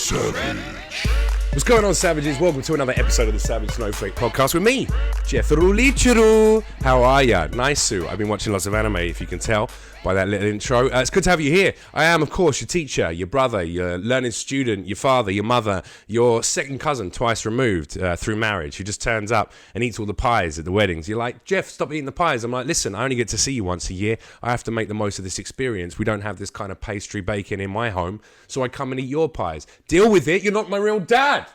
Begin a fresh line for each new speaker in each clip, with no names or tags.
Savage. What's going on, Savages? Welcome to another episode of the Savage Snowflake podcast with me, Jeff Goldblum. How are ya? Nice, Sue. I've been watching lots of anime, if you can tell by that little intro. It's good to have you here. I am, of course, your teacher, your brother, your learning student, your father, your mother, your second cousin, twice removed through marriage, who just turns up and eats all the pies at the weddings. You're like, Jeff, stop eating the pies. I'm like, listen, I only get to see you once a year. I have to make the most of this experience. We don't have this kind of pastry baking in my home, so I come and eat your pies. Deal with it. You're not my real dad.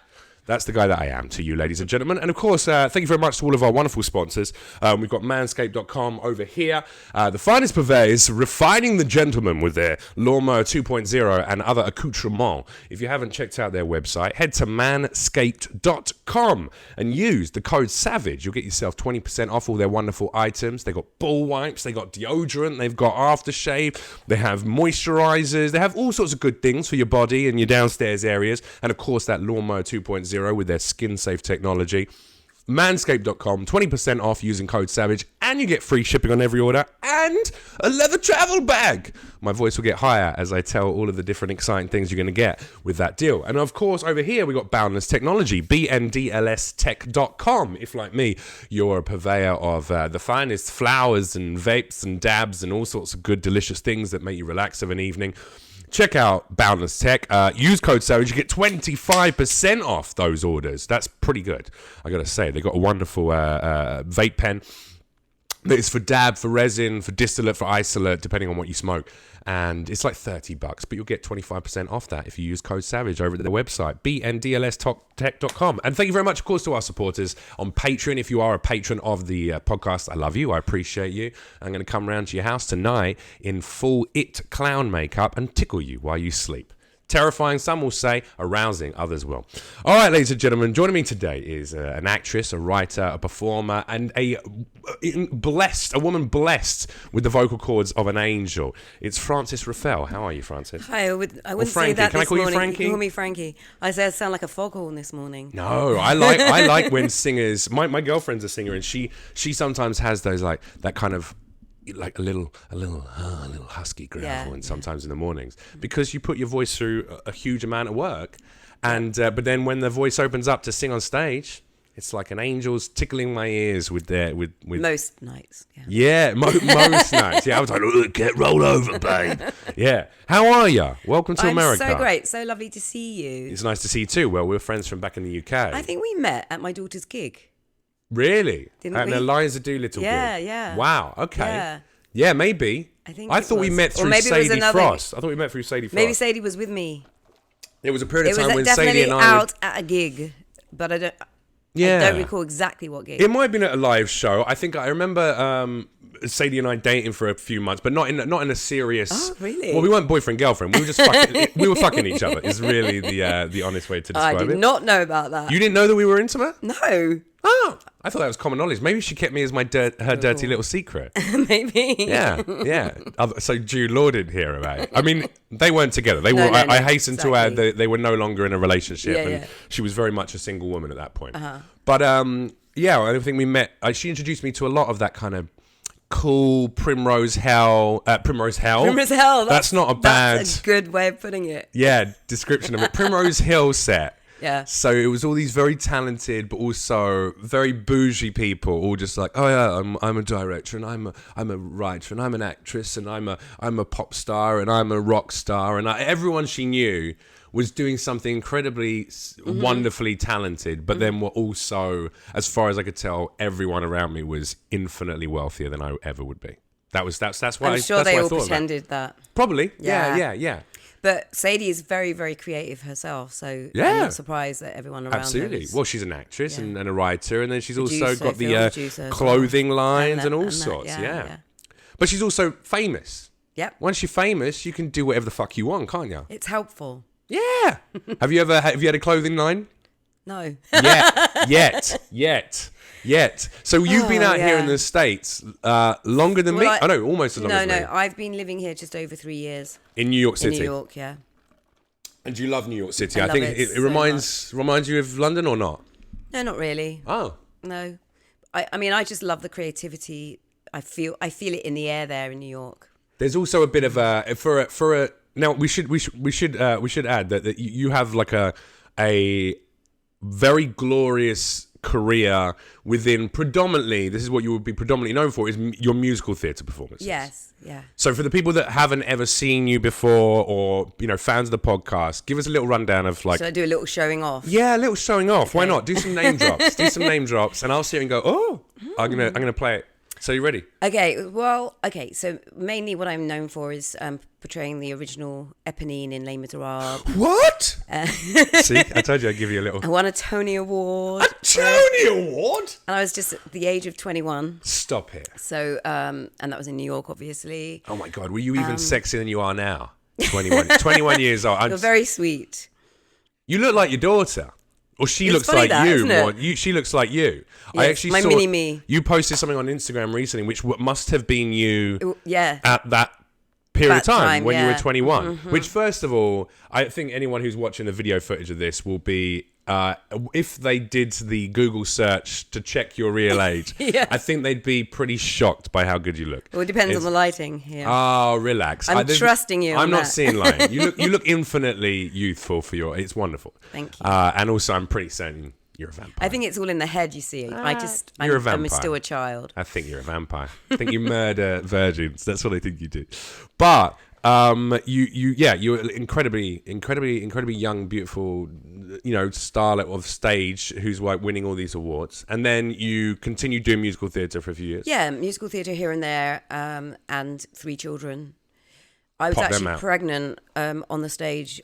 That's the guy that I am to you, ladies and gentlemen. And of course, thank you very much to all of our wonderful sponsors. We've got manscaped.com over here. The finest purveyors refining the gentleman with their Lawnmower 2.0 and other accoutrements. If you haven't checked out their website, head to manscaped.com and use the code SAVAGE. You'll get yourself 20% off all their wonderful items. They've got ball wipes, they've got deodorant, they've got aftershave, they have moisturizers, they have all sorts of good things for your body and your downstairs areas. And of course, that Lawnmower 2.0 with their SkinSafe Technology. Manscaped.com, 20% off using code SAVAGE, and you get free shipping on every order and a leather travel bag. My voice will get higher as I tell all of the different exciting things you're going to get with that deal. And of course, over here, we got Boundless Technology, bndlstech.com. If, like me, you're a purveyor of the finest flowers and vapes and dabs and all sorts of good, delicious things that make you relax of an evening, check out Boundless Tech. Use code SAVAGE. You get 25% off those orders. That's pretty good, I got to say. They've got a wonderful vape pen that is for dab, for resin, for distillate, for isolate, depending on what you smoke. And it's like $30, but you'll get 25% off that if you use code SAVAGE over at their website, bndlstech.com. And thank you very much, of course, to our supporters on Patreon. If you are a patron of the podcast, I love you. I appreciate you. I'm going to come round to your house tonight in full It clown makeup and tickle you while you sleep. Terrifying, some will say, arousing, others will. All right, ladies and gentlemen, joining me today is an actress, a writer, a performer, and a woman blessed with the vocal cords of an angel. It's Frances Ruffelle. How are you, Frances?
Hi, I wouldn't say that.
Can I call you
morning.
Frankie?
You call me Frankie. I say I sound like a foghorn this morning.
No, I like when singers. My girlfriend's a singer, and she sometimes has those like that kind of, like a little husky gravel, and sometimes in the mornings, because you put your voice through a huge amount of work, and but then when the voice opens up to sing on stage, it's like an angel's tickling my ears with
most nights.
Most nights. Yeah, I was like, get roll over, babe. Yeah. How are you? Welcome to America.
So great, so lovely to see you.
It's nice to see you too. Well, we're friends from back in the UK.
I think we met at my daughter's gig.
Really?
Didn't
At
we?
an Eliza Doolittle gig?
Yeah.
Wow, okay. Yeah, maybe.
I
thought we met through Sadie Frost. I thought we met through Sadie Frost.
Maybe Sadie was with me.
There was a period of time when
definitely
Sadie and I
out at a gig, but I don't recall exactly what gig.
It might have been at a live show. I think I remember Sadie and I dating for a few months, but not in a serious.
Oh, really?
Well, we weren't boyfriend girlfriend. We were just fucking. We were fucking each other. Is really the honest way to describe it.
I did not know about that.
You didn't know that we were intimate?
No.
Oh, I thought that was common knowledge. Maybe she kept me as her dirty little secret.
Maybe.
Yeah. So Jude Law didn't hear about it. I mean, they weren't together. They were. I hasten to add that they were no longer in a relationship, and she was very much a single woman at that point. But I think we met. She introduced me to a lot of that kind of cool Primrose Hell. Primrose Hell. That's not a bad.
That's a good way of putting it.
Yeah, description of it. Primrose Hill set.
Yeah.
So it was all these very talented, but also very bougie people, all just like, oh yeah, I'm a director, and I'm a writer, and I'm an actress, and I'm a pop star, and I'm a rock star, and everyone she knew was doing something incredibly wonderfully talented, but then were also, as far as I could tell, everyone around me was infinitely wealthier than I ever would be. That's why
I'm sure they all pretended that.
Probably. Yeah.
But Sadie is very, very creative herself, so I'm not surprised that everyone around
her is. Well, she's an actress and a writer, and then she's
producer,
also got the clothing lines and all sorts. Yeah. But she's also famous.
Yep.
Once you're famous, you can do whatever the fuck you want, can't you?
It's helpful.
Yeah. Have you had a clothing line?
No.
Yet. So you've been out here in the States longer than me? Almost as long as me.
No, I've been living here just over 3 years.
In New York City?
In New York, yeah.
And do you love New York City?
I
think
love
it reminds you of London or not?
No, not really.
Oh.
No. I mean, I just love the creativity. I feel it in the air there in New York.
There's also a bit of for Now we should add that you have like a very glorious career within predominantly. This is what you would be predominantly known for, is your musical theatre performances.
Yes, yeah.
So for the people that haven't ever seen you before, or fans of the podcast, give us a little rundown of like.
Should I do a little showing off?
Yeah, a little showing off.
Okay.
Why not? Do some name drops. And I'll sit and go, oh, I'm gonna play it. So you ready?
Okay. So mainly what I'm known for is portraying the original Eponine in Les Misérables.
What? See, I told you I'd give you a little.
I won a Tony Award.
A Tony Award?
And I was just at the age of 21.
Stop it.
So, and that was in New York, obviously.
Oh my God, were you even sexier than you are now? 21 years old.
You're very sweet.
You look like your daughter. Or she looks like you. She looks like you.
Yes,
I actually
saw mini-me.
You posted something on Instagram recently, which must have been you
at
that period of time when you were 21.
Mm-hmm.
Which, first of all, I think anyone who's watching the video footage of this will be, if they did the Google search to check your real age,
Yes.
I think they'd be pretty shocked by how good you look.
Well, it depends on the lighting here.
Oh, relax.
I'm trusting you.
I'm not seeing lighting. You look infinitely youthful for it's wonderful.
Thank you.
And also, I'm pretty certain you're a vampire.
I think it's all in the head, you see.
You're a vampire.
I'm still a child.
I think you're a vampire. I think you murder virgins. That's what I think you do. But you're incredibly young, beautiful, starlet of stage who's like winning all these awards, and then you continue doing musical theatre for a few years.
Yeah, musical theatre here and there, and 3 children. I was
Pop them
actually
out.
pregnant on the stage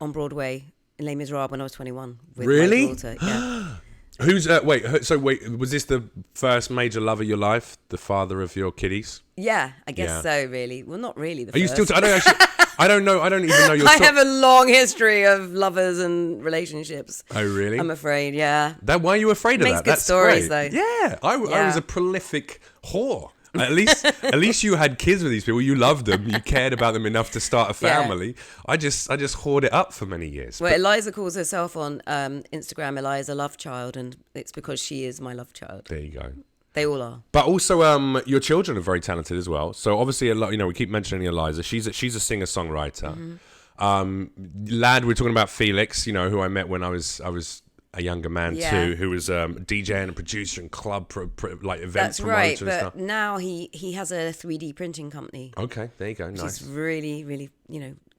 on Broadway in Les Misérables when I was 21 with
Really?
my daughter. Yeah.
Who's was this the first major love of your life, the father of your kiddies?
Yeah, I guess so. Really, well, not really.
Are you still? I don't know. I don't even know your.
I have a long history of lovers and relationships.
Oh, really?
I'm afraid. Yeah.
Why are you afraid of
Makes
that?
good
That's
stories,
great.
though.
Yeah, I was a prolific whore. At least you had kids with these people. You loved them. You cared about them enough to start a family. Yeah. I just hoard it up for many years.
Well, Eliza calls herself on Instagram Eliza Love Child, and it's because she is my love child.
There you go.
They all are.
But also, your children are very talented as well. So obviously, we keep mentioning Eliza. She's a singer-songwriter.
Mm-hmm.
Lad, we're talking about Felix. Who I met when I was a younger man too, who was DJ and a producer and club like events.
That's right,
and
but
stuff.
now he has a 3D printing company.
Okay, there you go. Nice.
She's really, really,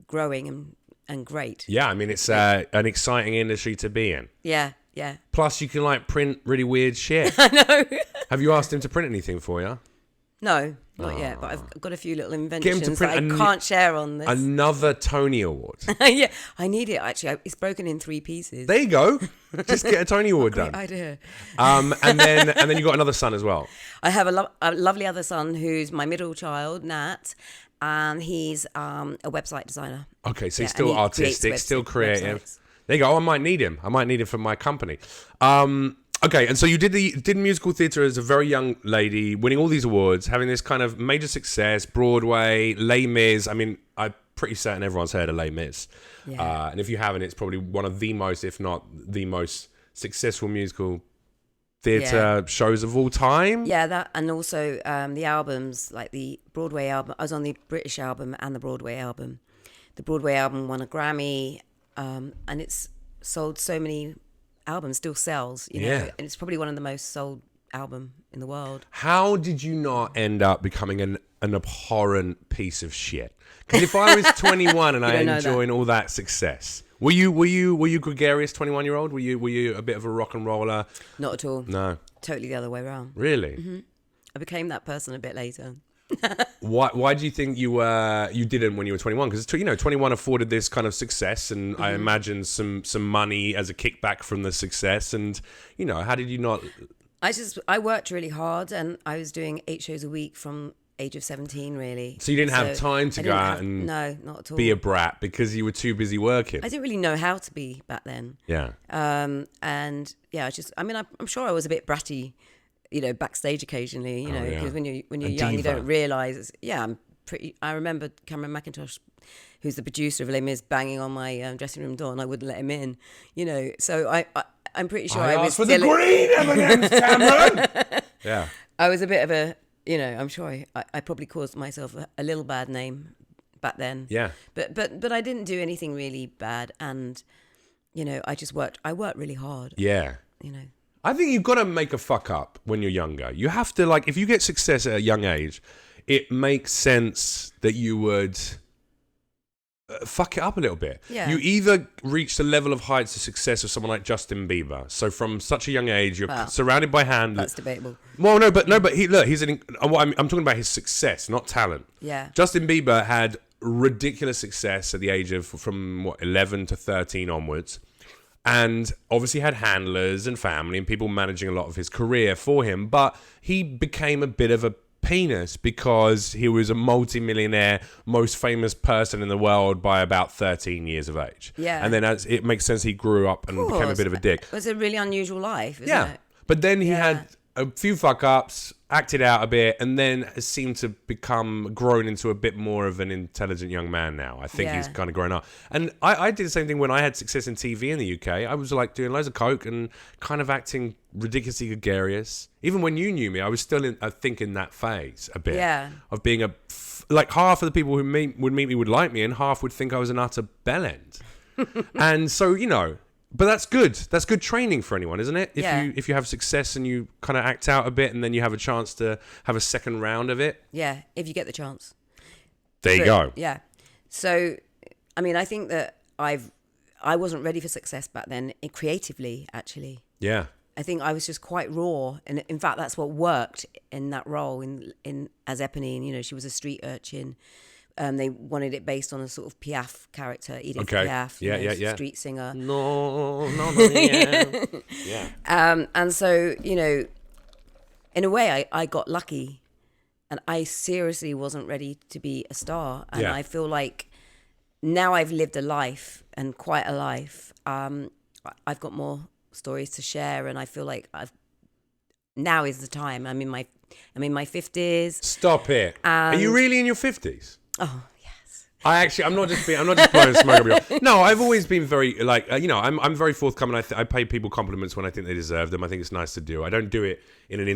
growing and great.
Yeah, I mean it's an exciting industry to be in.
Yeah.
Plus, you can like print really weird shit.
I know.
Have you asked him to print anything for you?
No, not yet. But I've got a few little inventions that I
print
can't share on this.
Another Tony Award.
Yeah, I need it actually. It's broken in 3 pieces.
There you go. Just get a Tony Award done.
Great idea.
And then you got another son as well.
I have a lovely other son who's my middle child, Nat, and he's a website designer.
Okay, so he's still artistic, still creative.
Websites.
There you go. I might need him. For my company. Okay, and so you did musical theatre as a very young lady, winning all these awards, having this kind of major success, Broadway, Les Mis. I mean, I'm pretty certain everyone's heard of Les Mis.
Yeah.
And if you haven't, it's probably one of the most, if not the most successful musical theatre shows of all time.
Yeah, that, and also the albums, like the Broadway album. I was on the British album and the Broadway album. The Broadway album won a Grammy, and it's sold so many albums, still sells, and it's probably one of the most sold album in the world.
How did you not end up becoming an abhorrent piece of shit? Because if I was 21 and I enjoying all that success, were you gregarious 21-year-old? Were you a bit of a rock and roller?
Not at all.
No.
Totally the other way around.
Really?
Mm-hmm. I became that person a bit later.
Why do you think you didn't when you were 21? Because 21 afforded this kind of success, and I imagine some money as a kickback from the success. And how did you not?
I worked really hard, and I was doing 8 shows a week from age of 17, really.
So you didn't have time to go out and
no, not at all.
Be a brat because you were too busy working.
I didn't really know how to be back then.
Yeah.
And yeah, I'm sure I was a bit bratty. Backstage occasionally, because when you're young, you don't realise. I remember Cameron McIntosh, who's the producer of Les Mis, banging on my dressing room door, and I wouldn't let him in. So I'm pretty sure I was
for the green M&Ms, Cameron. Yeah.
I was a bit of a, I'm sure I probably caused myself a little bad name back then.
Yeah.
But I didn't do anything really bad, and I worked really hard.
Yeah. I think you've got to make a fuck up when you're younger. You have to, like, if you get success at a young age, it makes sense that you would fuck it up a little bit.
Yeah.
You either reach the level of heights of success of someone like Justin Bieber. So from such a young age, you're surrounded by
That's debatable.
Well, but I'm talking about his success, not talent.
Yeah.
Justin Bieber had ridiculous success at the age of from 11 to 13 onwards. And obviously had handlers and family and people managing a lot of his career for him. But he became a bit of a penis because he was a multi-millionaire, most famous person in the world by about 13 years of age.
Yeah.
And then it makes sense he grew up and became a bit of a dick.
It was a really unusual life, isn't it?
But then he had a few fuck-ups, acted out a bit, and then has seemed to become grown into a bit more of an intelligent young man now. I think he's kind of grown up. And I did the same thing when I had success in TV in the UK. I was like doing loads of coke and kind of acting ridiculously gregarious. Even when you knew me, I was still in that phase a bit.
Yeah.
Of being like half of the people who would meet me would like me and half would think I was an utter bellend. And so, but that's good. That's good training for anyone, isn't it? If you have success and you kind of act out a bit and then you have a chance to have a second round of it.
Yeah, if you get the chance.
There you go.
Yeah. So, I mean, I think that I wasn't ready for success back then, creatively, actually.
Yeah.
I think I was just quite raw, and in fact, that's what worked in that role in as Eponine. She was a street urchin. They wanted it based on a sort of Piaf character, Edith Piaf, street singer.
No, yeah.
Yeah. And so, in a way, I got lucky, and I seriously wasn't ready to be a star. And I feel like now I've lived a life, and quite a life. I've got more stories to share, and I feel like now is the time. I'm in my 50s.
Stop it. Are you really in your 50s?
Oh, yes.
I'm not just blowing smoke up your. No, I've always been very I'm very forthcoming. I pay people compliments when I think they deserve them. I think it's nice to do. I don't do it in an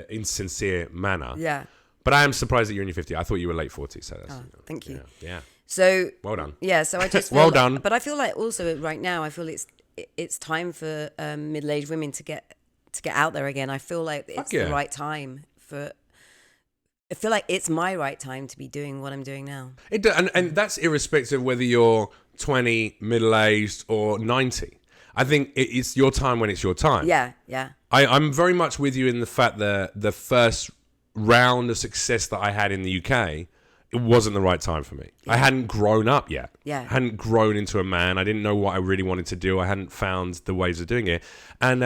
insincere manner.
Yeah.
But I am surprised that you're in your 50s. I thought you were late 40s. So that's,
thank you.
Yeah.
So
well done.
Yeah. So I just feel
well done.
But I feel like also right now, I feel it's time for middle-aged women to get out there again. I feel like it's the right time for. I feel like it's my right time to be doing what I'm doing now.
And that's irrespective of whether you're 20, middle-aged, or 90. I think it's your time when it's your time.
Yeah.
I'm very much with you in the fact that the first round of success that I had in the UK, it wasn't the right time for me. Yeah. I hadn't grown up yet.
Yeah.
I hadn't grown into a man. I didn't know what I really wanted to do. I hadn't found the ways of doing it. And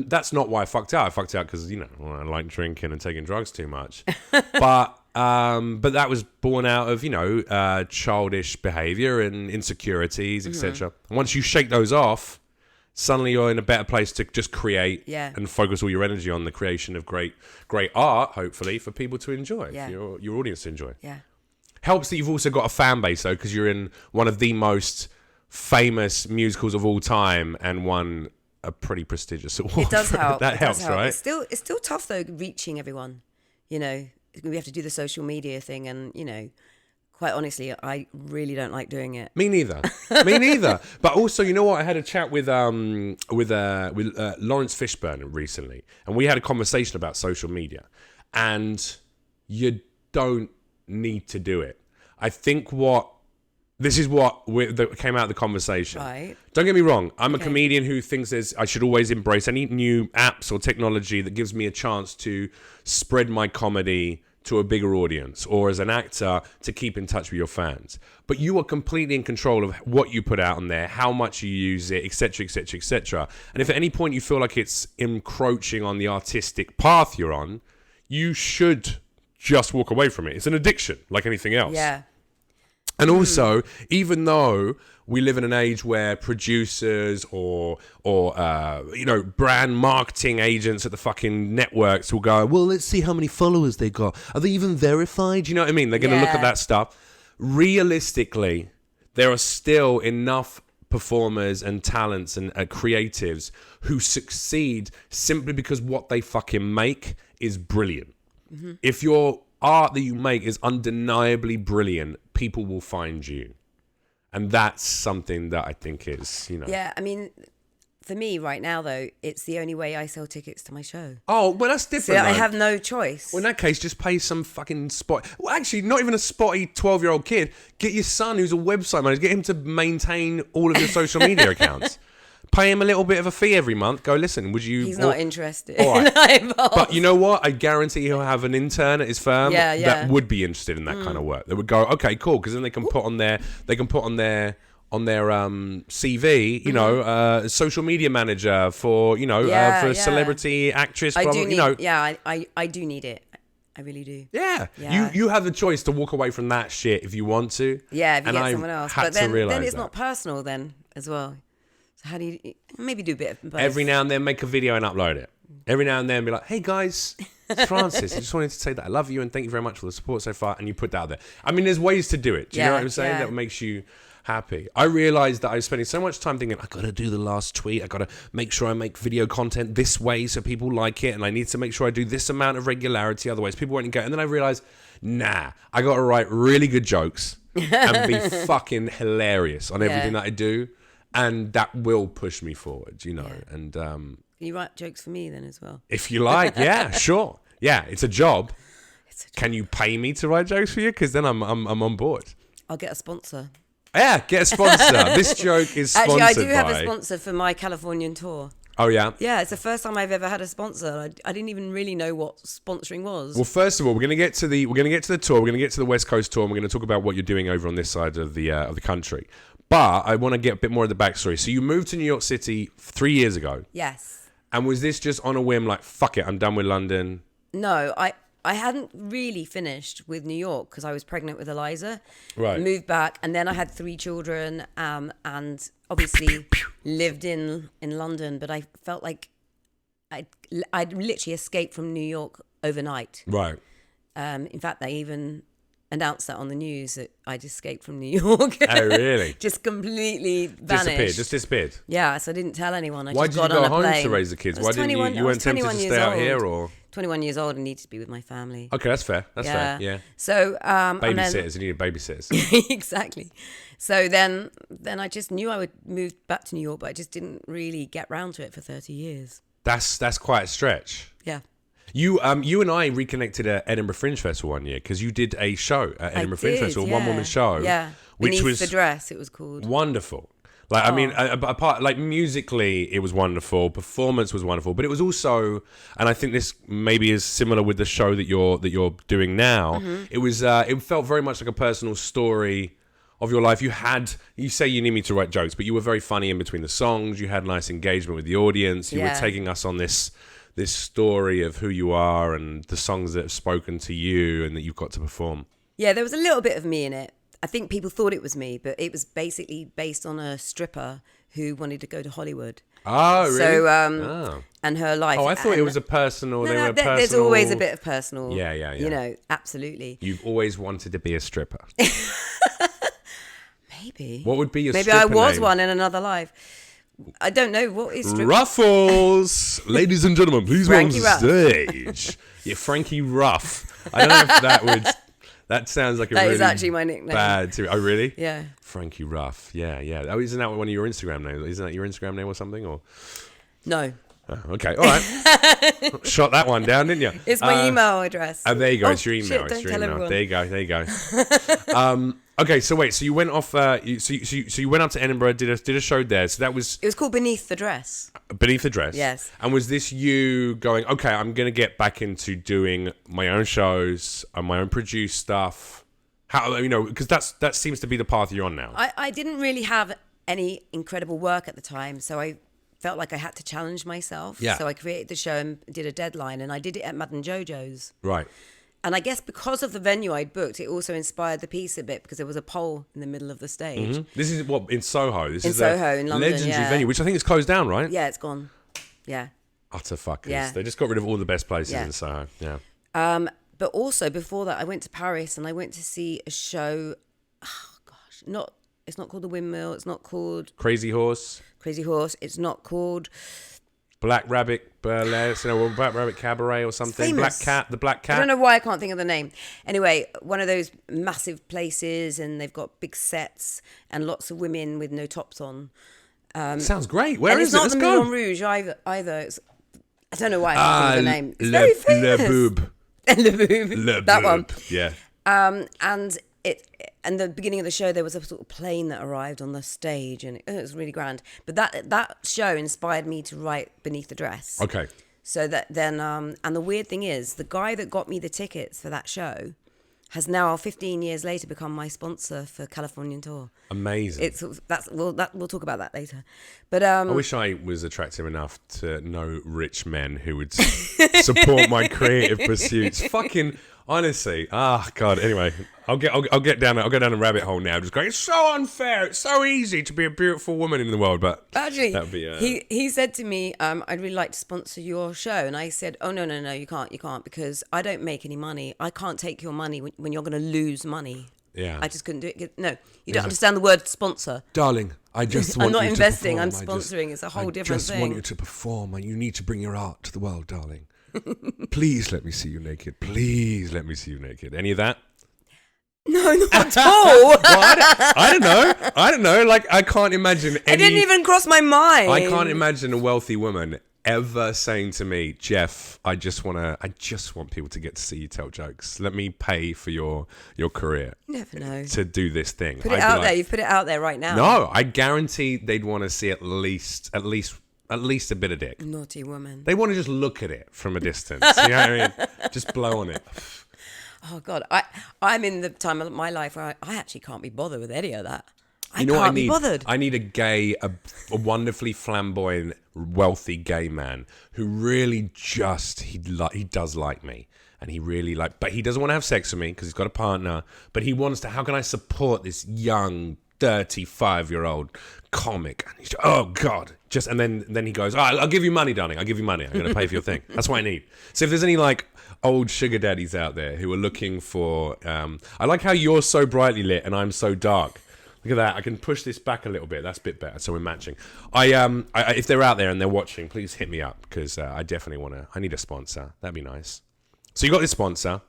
that's not why I fucked out. I fucked out because, I like drinking and taking drugs too much. But that was born out of, childish behavior and insecurities, etc. And once you shake those off, suddenly you're in a better place to just create and focus all your energy on the creation of great art, hopefully, for people to enjoy, for your audience to enjoy.
Yeah.
Helps that you've also got a fan base, though, because you're in one of the most famous musicals of all time and won a pretty prestigious award.
It does help.
That helps, right?
It's still tough, though, reaching everyone. We have to do the social media thing, and, quite honestly, I really don't like doing it.
Me neither. But also, you know what? I had a chat with Lawrence Fishburne recently, and we had a conversation about social media, and you don't need to do it. I think this is what came out of the conversation.
Right.
Don't get me wrong. I'm a comedian who thinks I should always embrace any new apps or technology that gives me a chance to spread my comedy to a bigger audience, or as an actor to keep in touch with your fans. But you are completely in control of what you put out on there, how much you use it, etc., etc., etc. And if at any point you feel like it's encroaching on the artistic path you're on, you should just walk away from it. It's an addiction, like anything else.
Yeah.
And also, even though we live in an age where producers or brand marketing agents at the fucking networks will go, well, let's see how many followers they got. Are they even verified? You know what I mean? They're going to look at that stuff. Realistically, there are still enough performers and talents and creatives who succeed simply because what they fucking make is brilliant. Mm-hmm. If you're art that you make is undeniably brilliant, people will find you. And that's something that I think is,
Yeah, I mean, for me right now, though, it's the only way I sell tickets to my show.
Oh, well, that's different.
So I have no choice.
Well, in that case, just pay some fucking spot. Well, actually, not even a spotty 12-year-old kid. Get your son, who's a website manager, get him to maintain all of your social media accounts. Pay him a little bit of a fee every month. Go, listen, would you...
He's not interested.
All right. But you know what? I guarantee he'll have an intern at his firm that would be interested in that kind of work. They would go, okay, cool, because then they can put on their CV, social media manager for, for a celebrity actress.
I do need it. I really do.
Yeah. You have the choice to walk away from that shit if you want to.
Yeah, if you get someone else. But then it's not personal then as well. So how do you maybe do a bit of both?
Every now and then make a video and upload it. Every now and then be like, hey guys, it's Francis. I just wanted to say that I love you and thank you very much for the support so far. And you put that out there. I mean, there's ways to do it. Do you know what I'm saying? That makes you happy. I realized that I was spending so much time thinking, I got to do the last tweet. I got to make sure I make video content this way so people like it. And I need to make sure I do this amount of regularity. Otherwise people won't go. And then I realized, I got to write really good jokes and be fucking hilarious on everything that I do. And that will push me forward, and... Can
you write jokes for me then as well?
If you like, yeah, sure. Yeah, it's a job. Can you pay me to write jokes for you? Because then I'm on board.
I'll get a sponsor.
Yeah, get a sponsor. This joke is sponsored
Actually, I do have a sponsor for my Californian tour.
Oh, yeah?
Yeah, it's the first time I've ever had a sponsor. I didn't even really know what sponsoring was.
Well, first of all, we're going to get to the tour. We're going to get to the West Coast tour, and we're going to talk about what you're doing over on this side of the country. But I want to get a bit more of the backstory. So you moved to New York City 3 years ago.
Yes.
And was this just on a whim, like, fuck it, I'm done with London?
No, I hadn't really finished with New York because I was pregnant with Eliza.
Right.
I moved back, and then I had 3 children, and obviously lived in London. But I felt like I'd literally escaped from New York overnight.
Right.
In fact, they even announced that on the news that I'd escaped from New York.
Oh, really?
Just completely vanished.
Disappeared.
Yeah, so I didn't tell anyone.
Why did you go home to raise the kids? Why didn't you weren't tempted to stay out here, or?
21 years old and needed to be with my family.
Okay, that's fair. That's fair. Yeah.
So
babysitters, you needed babysitters.
Exactly. So then I just knew I would move back to New York, but I just didn't really get round to it for 30 years.
That's quite a stretch.
Yeah.
You and I reconnected at Edinburgh Fringe Festival one year because you did a show at Edinburgh Fringe Festival, one woman show.
Yeah. Which was the dress, it was called.
Wonderful. Like, I mean, apart, like, musically, it was wonderful. Performance was wonderful, but it was also, and I think this maybe is similar with the show that you're doing now. Mm-hmm. It was, it felt very much like a personal story of your life. You say you need me to write jokes, but you were very funny in between the songs. You had nice engagement with the audience. You were taking us on this story of who you are and the songs that have spoken to you and that you've got to perform. Yeah,
there was a little bit of me in it. I think people thought it was me, but it was basically based on a stripper who wanted to go to Hollywood.
Oh, really?
So, and her life.
Oh, I thought it was a personal...
There's always a bit of personal.
Yeah.
You know, absolutely.
You've always wanted to be a stripper.
Maybe.
What would be your
Maybe
stripper
I was
name?
one in another life. I don't know. What is stripper?
Ruffles! Ladies and gentlemen, please welcome to the stage. Yeah, Frankie Ruff. I don't know if that would... That sounds like
that is actually my nickname.
Bad too. Oh, really?
Yeah.
Frankie Ruff. Yeah. Oh, isn't that one of your Instagram names? Isn't that your Instagram name or something? Or
no.
Oh, okay. All right. Shot that one down, didn't you?
It's my email address.
Oh, there you go. It's your email.
Shit, don't tell everyone.
There you go. Okay, so wait. So you went off. You went up to Edinburgh. Did a show there. So that was.
It was called Beneath the Dress.
Beneath the Dress.
Yes.
And was this you going? Okay, I'm going to get back into doing my own shows and my own produced stuff. How, because that seems to be the path you're on now.
I didn't really have any incredible work at the time, so I felt like I had to challenge myself.
Yeah.
So I created the show and did a deadline, and I did it at Mad and Jojo's.
Right.
And I guess because of the venue I'd booked, it also inspired the piece a bit because there was a pole in the middle of the stage.
Mm-hmm. This is what, in Soho? This
in
is
Soho, in London,
legendary venue, which I think is closed down, right?
Yeah, it's gone. Yeah.
Utter fuckers.
Yeah.
They just got rid of all the best places in Soho. Yeah.
But also before that, I went to Paris and I went to see a show. Oh gosh, it's not called The Windmill. It's not called
Crazy Horse.
It's not called.
Black Rabbit Burlesque, Black Rabbit Cabaret or something. Black Cat, the Black Cat.
I don't know why I can't think of the name. Anyway, one of those massive places, and they've got big sets and lots of women with no tops on.
Sounds great. Where is it?
It's not the Moulin Rouge either. I don't know why I can't think of the name. It's very famous.
Le Boob.
Le Boob. That one.
Yeah.
And the beginning of the show, there was a sort of plane that arrived on the stage, and it was really grand. But that show inspired me to write Beneath the Dress.
Okay.
So that then, and the weird thing is, the guy that got me the tickets for that show has now 15 years later become my sponsor for Californian tour.
Amazing.
We'll talk about that later. But
I wish I was attractive enough to know rich men who would support my creative pursuits. Fucking honestly, God. Anyway, I'll get down a rabbit hole now. Just going, it's so unfair. It's so easy to be a beautiful woman in the world, but
actually,
that'd be.
He said to me, I'd really like to sponsor your show, and I said, oh no, you can't, because I don't make any money. I can't take your money when you're going to lose money.
Yeah,
I just couldn't do it. No, you don't understand the word sponsor,
darling. I just want
I'm not
you
investing.
To
I'm
perform.
sponsoring. It's a whole different thing.
I just want you to perform, and you need to bring your art to the world, darling. Please let me see you naked. Please let me see you naked. Any of that?
No, not at all.
Well, I don't know. Like, I can't imagine
It didn't even cross my mind.
I can't imagine a wealthy woman ever saying to me, Jeff, I just want people to get to see you tell jokes. Let me pay for your career.
You never know.
To do this thing.
Put it out there. You've put it out there right now.
No, I guarantee they'd want to see at least a bit of dick.
Naughty woman.
They want to just look at it from a distance. You know what I mean? Just blow on it.
Oh God, I'm in the time of my life where I actually can't be bothered with any of that. I
can't
what I need? Be bothered.
I need a wonderfully flamboyant, wealthy gay man who really he does like me, and he really but he doesn't want to have sex with me because he's got a partner. But he wants to. How can I support this young 35-year-old comic? And he's, oh God, and then he goes, I'll give you money, darling. I'll give you money. I'm going to pay for your thing. That's what I need. So if there's any old sugar daddies out there who are looking for, I like how you're so brightly lit and I'm so dark. Look at that. I can push this back a little bit. That's a bit better. So we're matching. If they're out there and they're watching, please hit me up because I definitely I need a sponsor. That'd be nice. So you got this sponsor.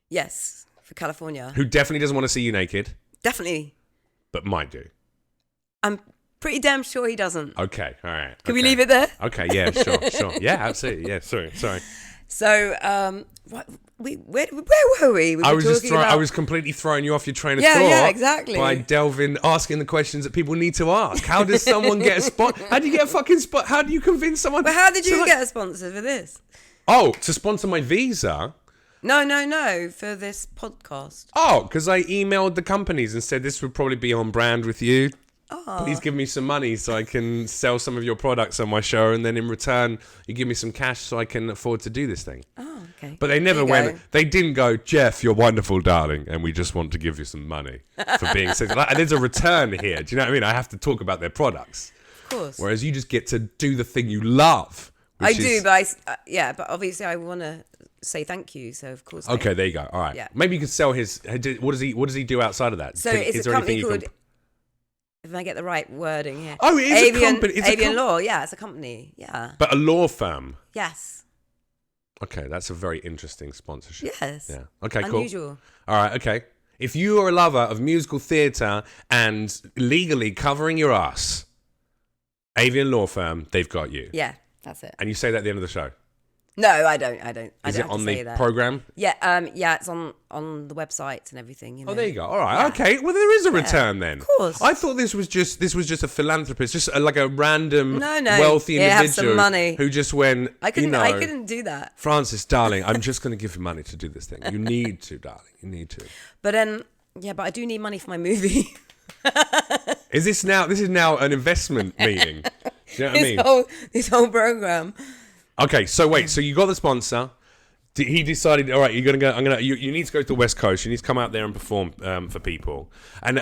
Yes, for California.
Who definitely doesn't want to see you naked.
Definitely.
But might do.
I'm pretty damn sure he doesn't.
Okay, all right.
Can we leave it there?
Okay, yeah, sure. Yeah, absolutely. Yeah, sorry.
So, where were we?
I was completely throwing you off your train of thought.
Yeah, exactly.
By asking the questions that people need to ask. How does someone get a spot? How do you get a fucking spot? How do you convince someone?
But how did you get a sponsor for this?
Oh, to sponsor my visa?
No, for this podcast.
Oh, because I emailed the companies and said this would probably be on brand with you. Oh. Please give me some money so I can sell some of your products on my show, and then in return you give me some cash so I can afford to do this thing.
Oh, okay.
But they never went. They didn't go, Jeff, you're wonderful, darling, and we just want to give you some money for being so. There's a return here. Do you know what I mean? I have to talk about their products.
Of course.
Whereas you just get to do the thing you love.
I do, but but obviously I want to say thank you. So of course.
Okay, there you go. All right. Yeah. Maybe you could sell his. What does he do outside of that?
So it's a company called. If I get the right wording here.
Oh, it is a company. It's
Avian Law. Yeah, it's a company. Yeah.
But a law firm.
Yes.
Okay, that's a very interesting sponsorship.
Yes.
Yeah. Okay, cool.
Unusual.
All right, okay. If you are a lover of musical theatre and legally covering your ass, Avian Law Firm, they've got you.
Yeah, that's it.
And you say that at the end of the show?
No, I don't.
Is it on the program?
Yeah, it's on the website and everything. You know.
Oh, there you go. All right, yeah. Okay. Well, there is a return then.
Of course.
I thought this was just a philanthropist, just like a random wealthy individual
have some money.
Who just went.
I couldn't do that.
Francis, darling, I'm just going to give you money to do this thing. You need to, darling. You need to.
But but I do need money for my movie.
This is now an investment meeting. Do you know what I mean?
This whole program.
Okay, so wait, so you got the sponsor. He decided, all right, you're gonna go. You need to go to the West Coast. You need to come out there and perform for people. And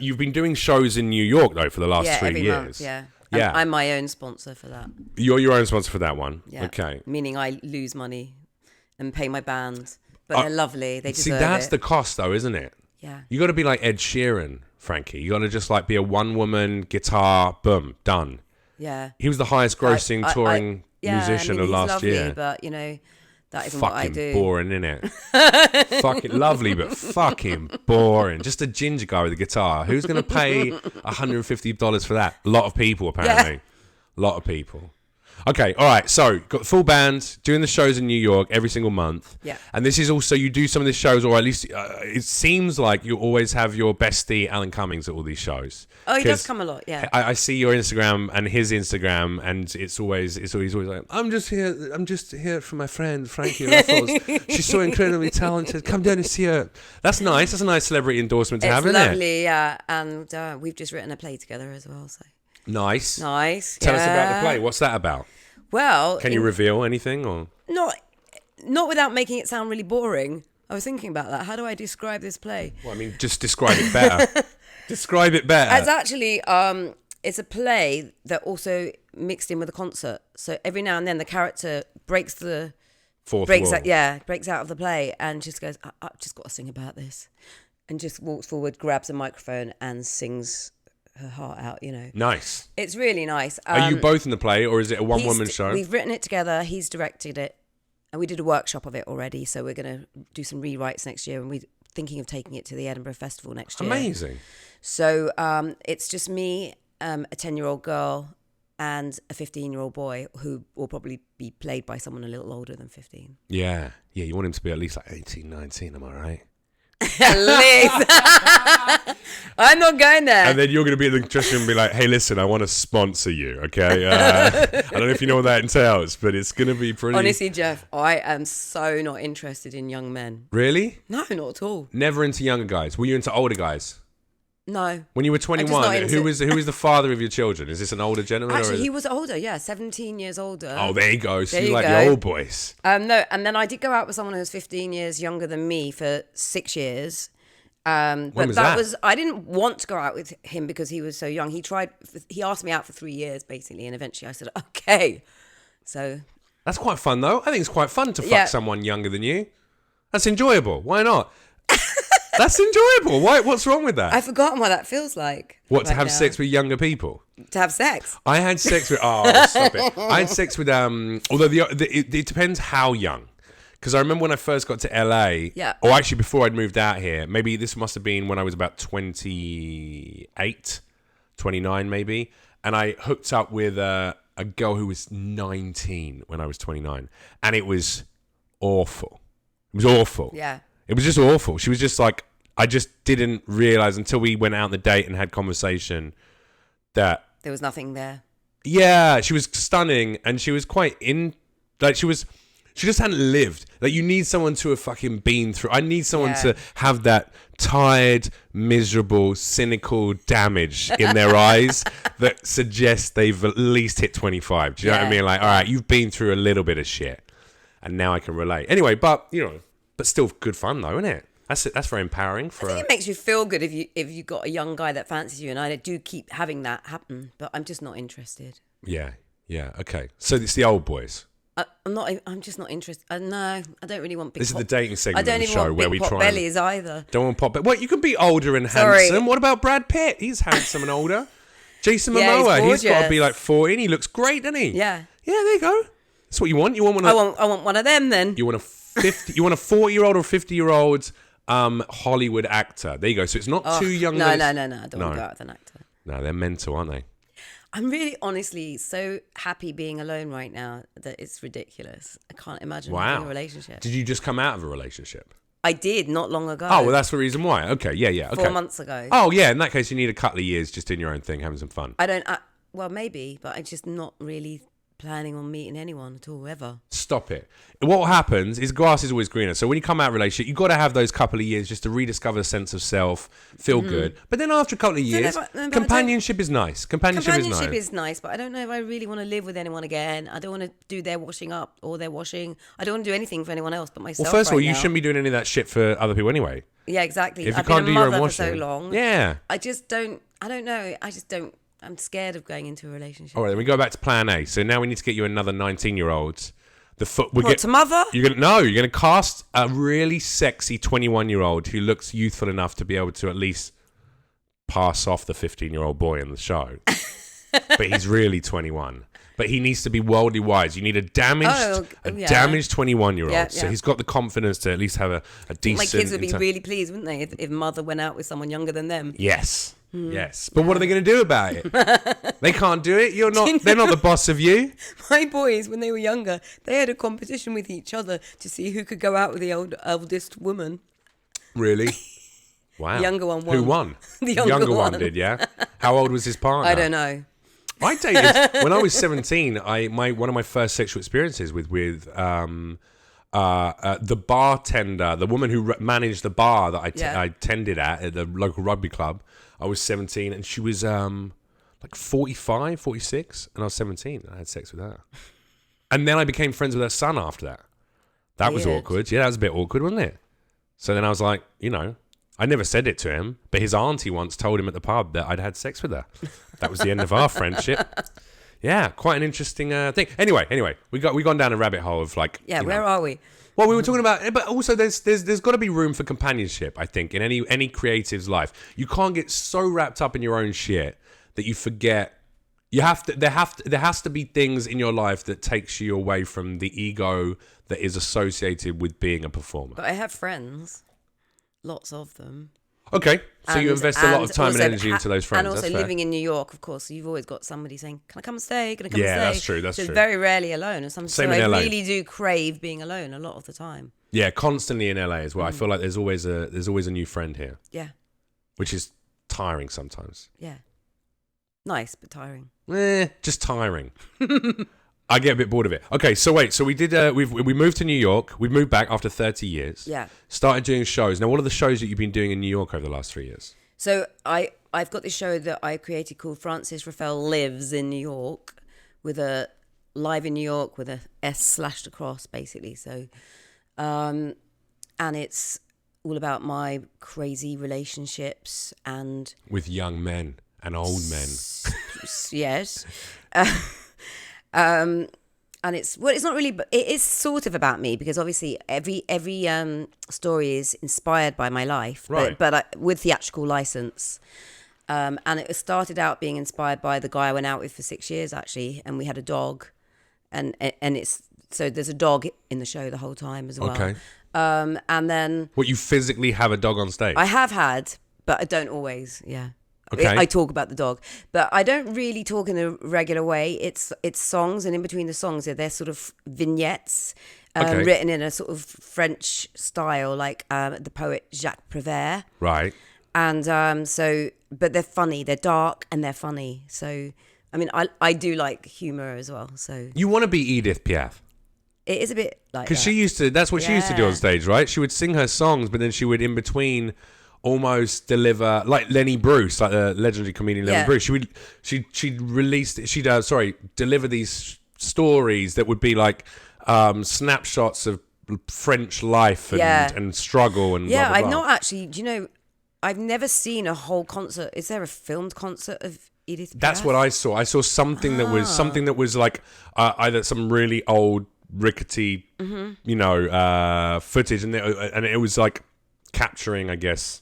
you've been doing shows in New York though for the last 3 years.
Month, yeah. I'm my own sponsor for that.
You're your own sponsor for that one.
Yeah.
Okay.
Meaning I lose money and pay my band, but they're lovely. They deserve it.
See, that's the cost though, isn't it?
Yeah.
You got to be like Ed Sheeran, Frankie. You got to just be a one-woman guitar, boom, done.
Yeah.
He was the highest grossing touring musician of last
lovely,
year.
But, you know, that isn't
fucking
what I do.
Boring, innit? Fucking lovely, but fucking boring. Just a ginger guy with a guitar. Who's going to pay $150 for that? A lot of people, apparently. A lot of people. Okay, all right. So, got the full band doing the shows in New York every single month.
Yeah.
And this is also, you do some of these shows, or at least it seems like you always have your bestie, Alan Cummings, at all these shows.
Oh, he does come a lot, yeah.
I see your Instagram and his Instagram, and it's always like, I'm just here for my friend, Frankie Ruffelle. She's so incredibly talented. Come down and see her. That's nice. That's a nice celebrity endorsement to have, isn't it?
It's lovely, yeah. And we've just written a play together as well, so.
Nice.
Tell
us about the play. What's that about?
Well,
can you reveal anything or
not without making it sound really boring? I was thinking about that. How do I describe this play?
Well, I mean, just describe it better. Describe it better.
It's actually it's a play that also mixed in with a concert. So every now and then the character breaks the
fourth wall.
Breaks out of the play and just goes, I've just got to sing about this, and just walks forward, grabs a microphone, and sings her heart out, you know. Nice. It's really nice.
Are you both in the play, or is it a one-woman show?
We've written it together. He's directed it, and we did a workshop of it already. So we're going to do some rewrites next year, and we're thinking of taking it to the Edinburgh Festival next year.
Amazing.
So it's just me, a 10-year-old girl, and a 15-year-old boy who will probably be played by someone a little older than 15.
Yeah. Yeah, you want him to be at least like 18, 19, am I right?
At least. I'm not going there.
And then you're going to be in the dressing room and be like, hey, listen, I want to sponsor you, okay? I don't know if you know what that entails, but it's going to be pretty...
Honestly, Jeff, I am so not interested in young men.
Really?
No, not at all.
Never into younger guys. Were you into older guys?
No.
When you were 21, who was the father of your children? Is this an older gentleman?
Actually, he was older, 17 years older.
Oh, there you go. So you like the old boys.
No, and then I did go out with someone who was 15 years younger than me for 6 years. But
when was that?
I didn't want to go out with him because he was so young. He asked me out for 3 years, basically, and eventually I said, okay. So...
That's quite fun, though. I think it's quite fun to fuck someone younger than you. That's enjoyable. Why not? That's enjoyable. Why? What's wrong with that?
I've forgotten what that feels like.
What, to have sex with younger people?
To have sex?
I had sex with... Oh, stop it. I had sex with... Although it depends how young. Because I remember when I first got to LA...
Yeah.
Or actually before I'd moved out here. Maybe this must have been when I was about 28, 29 maybe. And I hooked up with a girl who was 19 when I was 29. And it was awful. It was awful.
Yeah.
It was just awful. She was just like, I just didn't realize until we went out on the date and had conversation that
there was nothing there.
Yeah, she was stunning and she was quite she just hadn't lived. Like, you need someone to have fucking been through. I need someone to have that tired, miserable, cynical damage in their eyes that suggests they've at least hit 25. Do you know what I mean? Like, all right, you've been through a little bit of shit and now I can relate. Anyway, but still good fun though, isn't it? That's very empowering.
I think it makes you feel good if you got a young guy that fancies you, and I do keep having that happen, but I'm just not interested.
Yeah, okay. So it's the old boys.
I'm just not interested. No, I don't really want big.
This is the dating segment of the show where we try.
Bellies either.
Don't want pop bellies. Well, you can be older and handsome. What about Brad Pitt? He's handsome and older. Jason Momoa, he's got to be like 40 and he looks great, doesn't he?
Yeah.
Yeah, there you go. That's what you want. You want one.
I want one of them then.
You want a 40-year-old or 50-year-old Hollywood actor. There you go. So it's not too young.
No. I don't want to go out with an actor.
No, they're mental, aren't they?
I'm really, honestly, so happy being alone right now that it's ridiculous. I can't imagine having a relationship.
Did you just come out of a relationship?
I did, not long ago.
Oh, well, that's the reason why. Okay, yeah. Okay.
4 months ago.
Oh, yeah. In that case, you need a couple of years just in your own thing, having some fun.
Well, maybe, but I'm just not really planning on meeting anyone at all, ever.
Stop it. What happens is grass is always greener. So when you come out of a relationship, you've got to have those couple of years just to rediscover a sense of self, feel good. But then after a couple of years, companionship is nice. Companionship
is nice, but I don't know if I really want to live with anyone again. I don't want to do their washing up or their washing. I don't want to do anything for anyone else but myself.
Well, first of all, you shouldn't be doing any of that shit for other people anyway.
Yeah, exactly.
If you can't do your own
for
washing.
so long.
Yeah.
I don't know. I'm scared of going into a relationship.
All right, then we go back to plan A. So now we need to get you another 19-year-old.
To mother?
You're going to cast a really sexy 21-year-old who looks youthful enough to be able to at least pass off the 15-year-old boy in the show. but he's really 21. But he needs to be worldly wise. You need a damaged 21-year-old.
Yeah,
so he's got the confidence to at least have a decent...
My kids would be really pleased, wouldn't they, if mother went out with someone younger than them?
Yes. Yes. But what are they going to do about it? They can't do it. They're not the boss of you.
My boys, when they were younger, they had a competition with each other to see who could go out with the eldest woman.
Really? Wow.
The younger one won.
Who won?
The younger
one did, yeah? How old was his partner?
I don't know.
I dated when I was 17. One of my first sexual experiences with the bartender, the woman who managed the bar that I tended at the local rugby club. I was 17, and she was like 45, 46, and I was 17. And I had sex with her, and then I became friends with her son after that. That was awkward. Yeah, that was a bit awkward, wasn't it? So then I was like, I never said it to him, but his auntie once told him at the pub that I'd had sex with her. That was the end of our friendship. Yeah, quite an interesting thing. Anyway, we've gone down a rabbit hole of like...
Yeah, where are we?
Well, we were talking about... But also there's got to be room for companionship, I think, in any creative's life. You can't get so wrapped up in your own shit that you forget... There has to be things in your life that takes you away from the ego that is associated with being a performer.
But I have friends. Lots of them.
Okay, so you invest a lot of time and energy into those friends.
And also
that's
living in New York, of course, you've always got somebody saying, "Can I come and stay? Can I come and stay?"
Yeah, that's true. That's
so
true.
Very rarely alone.
Same
so
in
I
LA.
really do crave being alone a lot of the time.
Yeah, constantly in LA as well. I feel like there's always a new friend here.
Yeah. Which
is tiring sometimes.
Yeah. Nice, but tiring.
Just tiring. I get a bit bored of it. Okay, so wait. So we did. We moved to New York. We moved back after 30 years.
Yeah.
Started doing shows. Now, what are the shows that you've been doing in New York over the last 3 years?
So I've got this show that I created called Francis Ruffelle Lives in New York, with a live in New York with a S slashed across, basically. So, and it's all about my crazy relationships and
with young men and old men.
Yes. And it's not really, but it is sort of about me, because obviously every story is inspired by my life,
right?
But with theatrical license. And it started out being inspired by the guy I went out with for 6 years, actually, and we had a dog, and it's so there's a dog in the show the whole time as well.
Okay.
And then
what, you physically have a dog on stage?
I have had, but I don't always. Yeah.
Okay.
I talk about the dog, but I don't really talk in a regular way. It's songs, and in between the songs, they're sort of vignettes written in a sort of French style, like the poet Jacques Prévert.
Right.
And but they're funny, they're dark, and they're funny. So, I mean, I do like humor as well. So
you want to be Edith Piaf?
It is a bit like
because she used to. That's what she used to do on stage, right? She would sing her songs, but then she would in between almost deliver, like Lenny Bruce, like the legendary comedian Lenny Bruce. She'd deliver these stories that would be like snapshots of French life and struggle and blah, blah, blah.
I've not actually. Do you know? I've never seen a whole concert. Is there a filmed concert of Edith Piaf?
That's what I saw. I saw something that was like either some really old rickety, footage, and it was like capturing, I guess,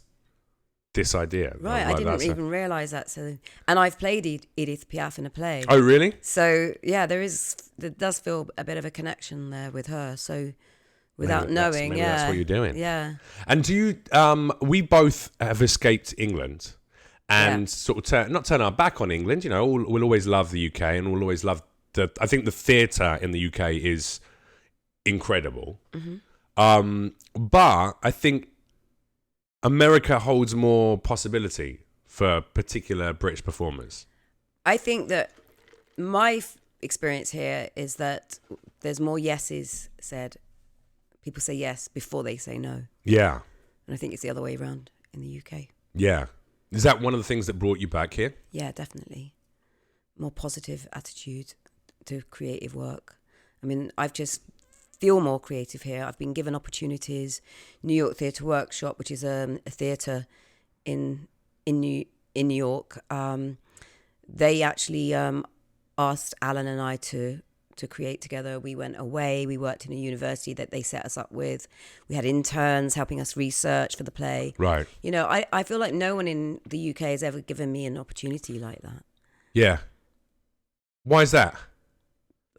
this idea.
Right, I didn't even realise that. So, and I've played Edith Piaf in a play.
Oh, really?
So yeah, there does feel a bit of a connection there with her. So without knowing,
maybe that's what you're doing.
Yeah.
And do you? We both have escaped England, and sort of not turn our back on England. We'll always love the UK, and we'll always love I think the theatre in the UK is incredible. Mm-hmm. But I think America holds more possibility for particular British performers. I
think that my experience here is that there's more yeses said. People say yes before they say no. Yeah. And I think it's the other way around in the UK.
Yeah. Is that one of the things that brought you back here?
Yeah, definitely. More positive attitude to creative work. I mean, I've just feel more creative here. I've been given opportunities. New York Theatre Workshop, which is a theatre in New York. They actually asked Alan and I to create together. We went away. We worked in a university that they set us up with. We had interns helping us research for the play.
Right.
I feel like no one in the UK has ever given me an opportunity like that.
Yeah. Why is that?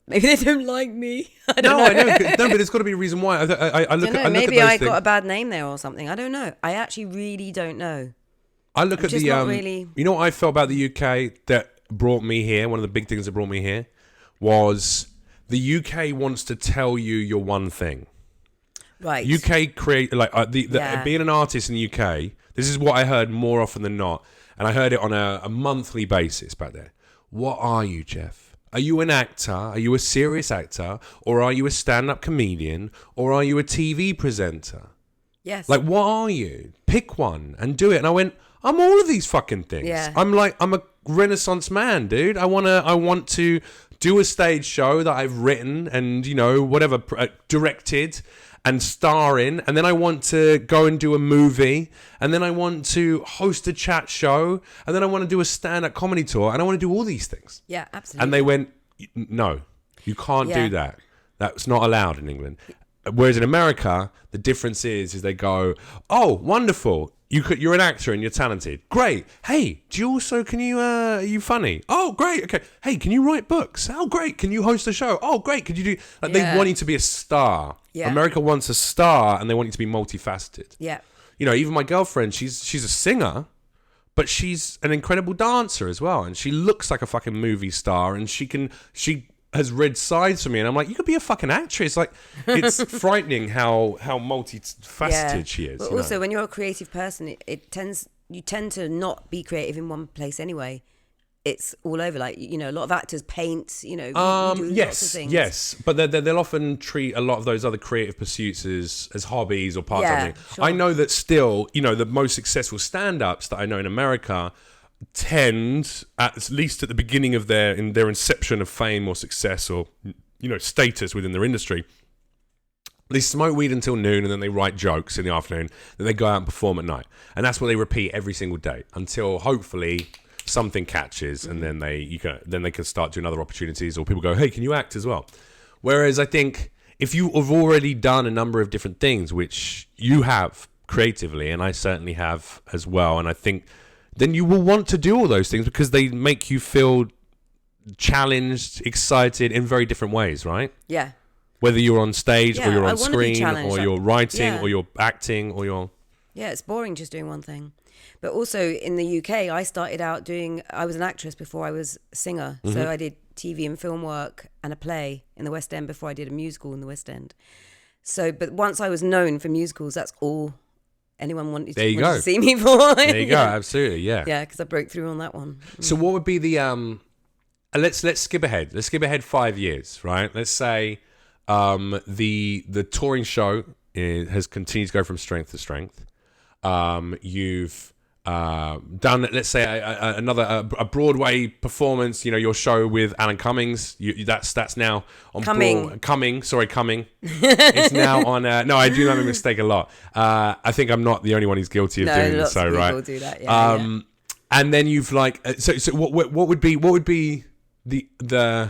Maybe they don't like me. I don't know.
I know. No, but there's got to be a reason why. I look at
maybe I
things.
got a bad name there or something. I don't know. I actually really don't know.
I look at the
really...
You know what I felt about the UK that brought me here? One of the big things that brought me here was the UK wants to tell you you're one thing.
Right.
UK create being an artist in the UK. This is what I heard more often than not, and I heard it on a monthly basis back there. What are you, Jeff? Are you an actor? Are you a serious actor? Or are you a stand-up comedian? Or are you a TV presenter?
Yes.
Like, what are you? Pick one and do it. And I went, I'm all of these fucking things.
Yeah.
I'm a Renaissance man, dude. I want to do a stage show that I've written and, whatever, directed and star in. And then I want to go and do a movie. And then I want to host a chat show. And then I want to do a stand-up comedy tour. And I want to do all these things.
Yeah, absolutely.
And they went, no, you can't do that. That's not allowed in England. Whereas in America, the difference is they go, oh, wonderful. You're an actor and you're talented. Great. Hey, are you funny? Oh, great. Okay. Hey, can you write books? Oh, great. Can you host a show? Oh, great. Could you do, they want you to be a star. Yeah. America wants a star and they want you to be multifaceted.
Yeah.
Even my girlfriend, she's a singer, but she's an incredible dancer as well. And she looks like a fucking movie star and she has read sides for me, and I'm like, you could be a fucking actress. Like, it's frightening how multifaceted she is.
But also, when you're a creative person, you tend to not be creative in one place anyway. It's all over. Like, a lot of actors paint. Do lots of things.
Yes, but they'll often treat a lot of those other creative pursuits as hobbies or part of something.
Sure.
I know that still, the most successful stand-ups that I know in America tend, at least at the beginning of their inception of fame or success or status within their industry, they smoke weed until noon and then they write jokes in the afternoon, then they go out and perform at night, and that's what they repeat every single day until hopefully something catches, and then they can start doing other opportunities, or people go, hey, can you act as well? Whereas I think if you have already done a number of different things, which you have creatively, and I certainly have as well, and I think then you will want to do all those things because they make you feel challenged, excited in very different ways, right?
Yeah.
Whether you're on stage or you're on screen or you're writing or you're acting or you're...
Yeah, it's boring just doing one thing. But also in the UK, I started out I was an actress before I was a singer. Mm-hmm. So I did TV and film work and a play in the West End before I did a musical in the West End. So, but once I was known for musicals, that's all anyone wanted to see me for.
There you go, absolutely, yeah.
Yeah, because I broke through on that one.
So what would be the let's skip ahead. Let's skip ahead 5 years, right? Let's say the touring show has continued to go from strength to strength. You've done, let's say, another Broadway performance. Your show with Alan Cummings. That's now on Cumming. It's now on. No, I do that mistake a lot. I think I'm not the only one who's guilty of doing so. Right?
People do that. Yeah,
and then you've so what would be the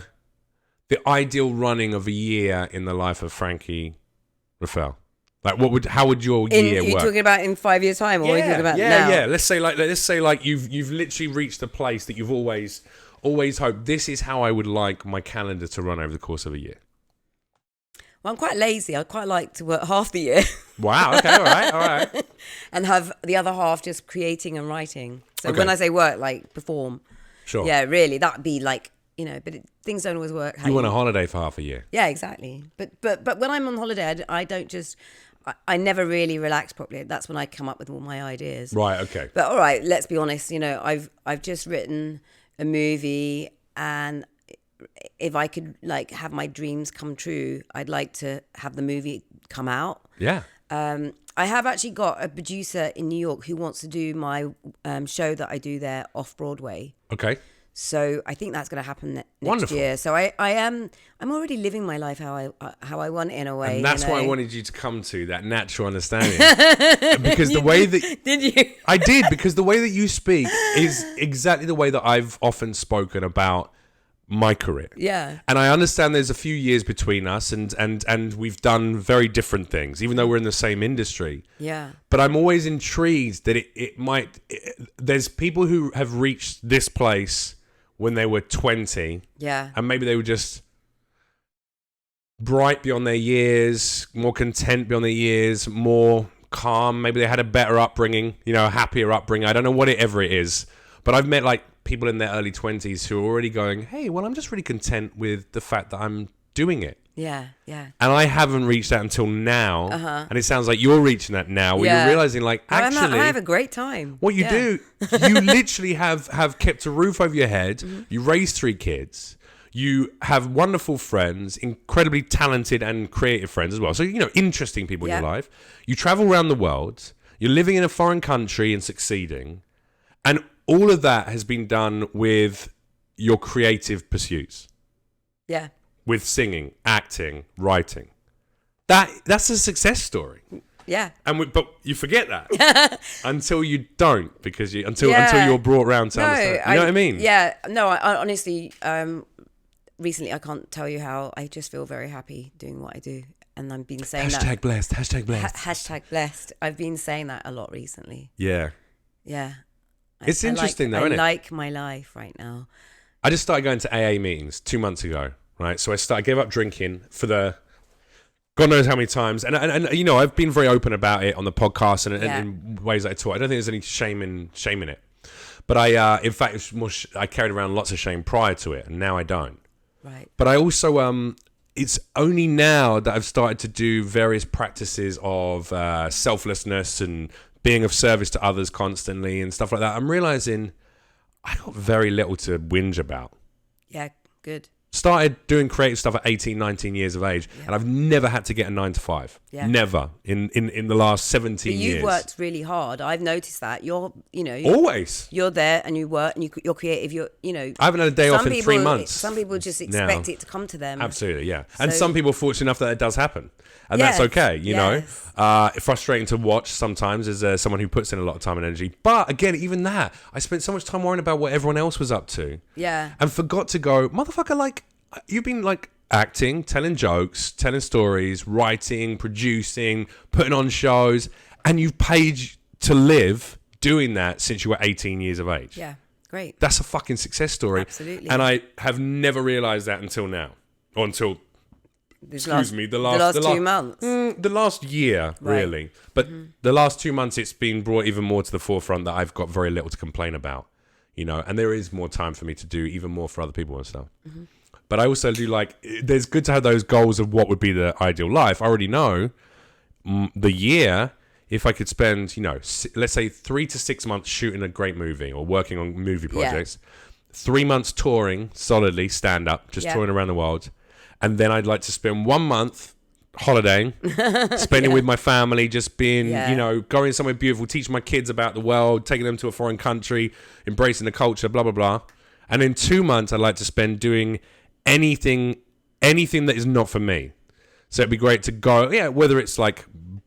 ideal running of a year in the life of Frankie Ruffelle? Like, how would your year work?
You're talking about in 5 years' time, or are you talking about now?
Yeah. Let's say you've literally reached a place that you've always hoped. This is how I would like my calendar to run over the course of a year.
Well, I'm quite lazy. I quite like to work half the year.
Wow. Okay. All right.
And have the other half just creating and writing. So when I say work, like perform. Sure. Yeah, really, that'd be like, but things don't always work.
You want a holiday for half a year.
Yeah, exactly. But when I'm on holiday, I don't just. I never really relax properly. That's when I come up with all my ideas.
Right. Okay.
But all right, let's be honest. I've just written a movie, and if I could have my dreams come true, I'd like to have the movie come out.
Yeah.
I have actually got a producer in New York who wants to do my show that I do there off Broadway.
Okay.
So I think that's going to happen next year. So I'm already living my life how I want it in a way.
And that's why I wanted you to come to that natural understanding. Because the way that
did you?
I did, because the way that you speak is exactly the way that I've often spoken about my career.
Yeah.
And I understand there's a few years between us and we've done very different things, even though we're in the same industry.
Yeah.
But I'm always intrigued that there's people who have reached this place when they were 20.
Yeah.
And maybe they were just bright beyond their years, more content beyond their years, more calm. Maybe they had a better upbringing, a happier upbringing. I don't know what it is. But I've met like people in their early 20s who are already going, hey, well, I'm just really content with the fact that I'm doing it.
Yeah, yeah.
And I haven't reached that until now. And it sounds like you're reaching that now where you're realizing like, actually...
I have a great time.
What you do, you literally have kept a roof over your head. You raised 3 kids. You have wonderful friends, incredibly talented and creative friends as well. So, interesting people in your life. You travel around the world. You're living in a foreign country and succeeding. And all of that has been done with your creative pursuits.
Yeah.
With singing, acting, writing. That's a success story.
Yeah.
But you forget that until you don't, because until you're brought around to understand. You know what I mean?
Yeah. No, I honestly, recently I can't tell you how I just feel very happy doing what I do. And I've been saying
#blessed, #blessed.
Hashtag blessed. I've been saying that a lot recently.
Yeah.
Yeah.
It's interesting though, isn't it?
I like my life right now.
I just started going to AA meetings 2 months ago, right? So I gave up drinking for the God knows how many times. And I've been very open about it on the podcast and in ways that I talk. I don't think there's any shame in it. But in fact, it's more I carried around lots of shame prior to it, and now I don't.
Right.
But I also, it's only now that I've started to do various practices of selflessness and being of service to others constantly and stuff like that. I'm realizing I got very little to whinge about.
Yeah, good.
Started doing creative stuff at 18, 19 years of age, and I've never had to get a 9 to 5. Yeah. Never in the last 17 years.
But you've worked really hard. I've noticed that. You're
always.
You're there and you work and you're creative. I
haven't had a day off in 3 months.
Some people just expect it to come to them.
Absolutely, yeah. And some people are fortunate enough that it does happen. And that's okay, you know. Frustrating to watch sometimes as someone who puts in a lot of time and energy. But again, even that, I spent so much time worrying about what everyone else was up to.
Yeah.
And forgot to go, motherfucker, like, you've been like acting, telling jokes, telling stories, writing, producing, putting on shows, and you've paid to live doing that since you were 18 years of age.
Yeah, great.
That's a fucking success story.
Absolutely.
And I have never realised that until now. Or until... the last
2 months.
The last year, really. But the last 2 months, it's been brought even more to the forefront that I've got very little to complain about, and there is more time for me to do even more for other people and stuff. But I also do there's good to have those goals of what would be the ideal life. I already know the year, if I could spend, let's say 3 to 6 months shooting a great movie or working on movie projects, 3 months touring solidly, stand up, just touring around the world. And then I'd like to spend 1 month holidaying, spending with my family, just being, going somewhere beautiful, teaching my kids about the world, taking them to a foreign country, embracing the culture, blah, blah, blah. And in 2 months, I'd like to spend doing anything that is not for me. So it'd be great to go, whether it's like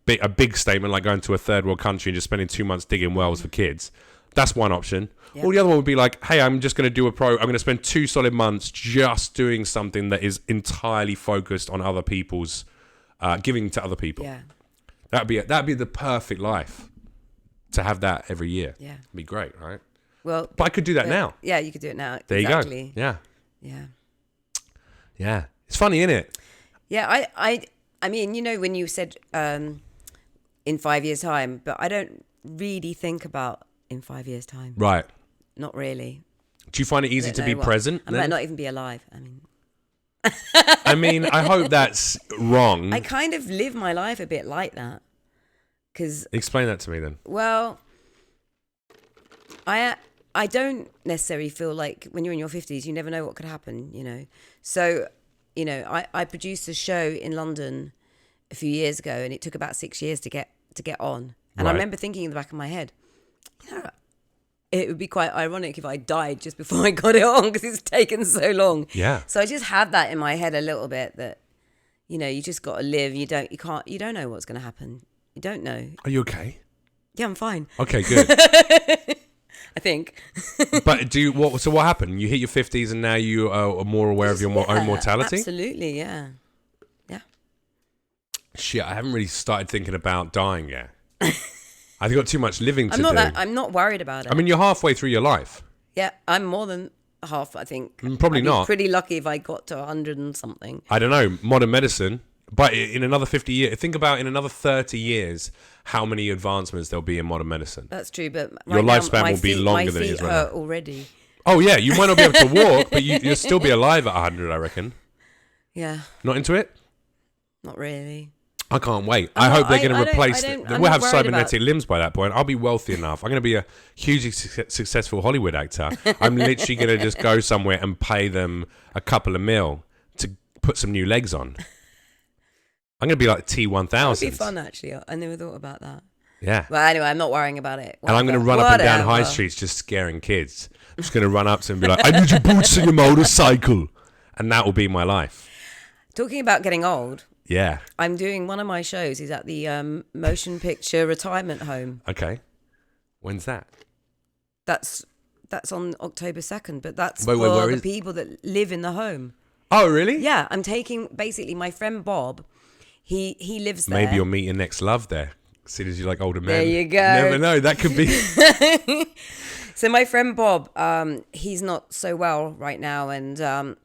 a big statement, like going to a third world country and just spending 2 months digging wells for kids. That's one option. Yep. Or the other one would be like, hey, I'm just going to do I'm going to spend 2 solid months just doing something that is entirely focused on other people's, giving to other people. Yeah. That'd be the perfect life to have that every year. Yeah. It'd be great, right?
Well,
but I could do that now.
Yeah, you could do it now.
There you go. Yeah.
Yeah.
Yeah. It's funny, isn't it?
Yeah, I mean, when you said in 5 years' time, but I don't really think about in 5 years' time.
Right.
Not really.
Do you find it easy to be present?
I might not even be alive.
I hope that's wrong.
I kind of live my life a bit like that.
Explain that to me then.
Well, I don't necessarily feel like when you're in your 50s, you never know what could happen, So, I produced a show in London a few years ago, and it took about 6 years to get on. And I remember thinking in the back of my head, it would be quite ironic if I died just before I got it on because it's taken so long.
Yeah.
So I just have that in my head a little bit that, you just got to live. You don't know what's going to happen. You don't know.
Are you okay?
Yeah, I'm fine.
Okay, good.
I think.
But so what happened? You hit your 50s and now you are more aware of your own mortality?
Absolutely, yeah. Yeah.
Shit, I haven't really started thinking about dying yet. I've got too much living to do.
I'm not worried about it.
I mean, you're halfway through your life.
Yeah, I'm more than half, I think.
Probably
I'd be
not.
Pretty lucky if I got to 100 and something.
I don't know. Modern medicine. But in another 50 years, think about in another 30 years how many advancements there'll be in modern medicine.
That's true, but
your lifespan will be longer than it is right now.
My feet hurt already.
Oh, yeah. You might not be able to walk, but you'll still be alive at 100, I reckon.
Yeah.
Not into it?
Not really.
I can't wait. I hope they're going to replace it. We'll have cybernetic limbs by that point. I'll be wealthy enough. I'm going to be a hugely successful Hollywood actor. I'm literally going to just go somewhere and pay them a couple of mil to put some new legs on. I'm going to be like T-1000.
That'd be fun, actually. I never thought about that.
Yeah.
Well, anyway, I'm not worrying about it.
And I'm going to run up and down high streets just scaring kids. I'm just going to run up to them and be like, I need your boots and your motorcycle. And that will be my life.
Talking about getting old.
Yeah.
I'm doing one of my shows is at the Motion Picture Retirement Home.
Okay. When's that?
That's on October 2nd, but that's for the people that live in the home.
Oh, really?
Yeah, I'm taking, basically, my friend Bob, he lives there.
Maybe you'll meet your next love there, seeing as you like older men.
There you go.
Never know, that could be.
So my friend Bob, he's not so well right now, and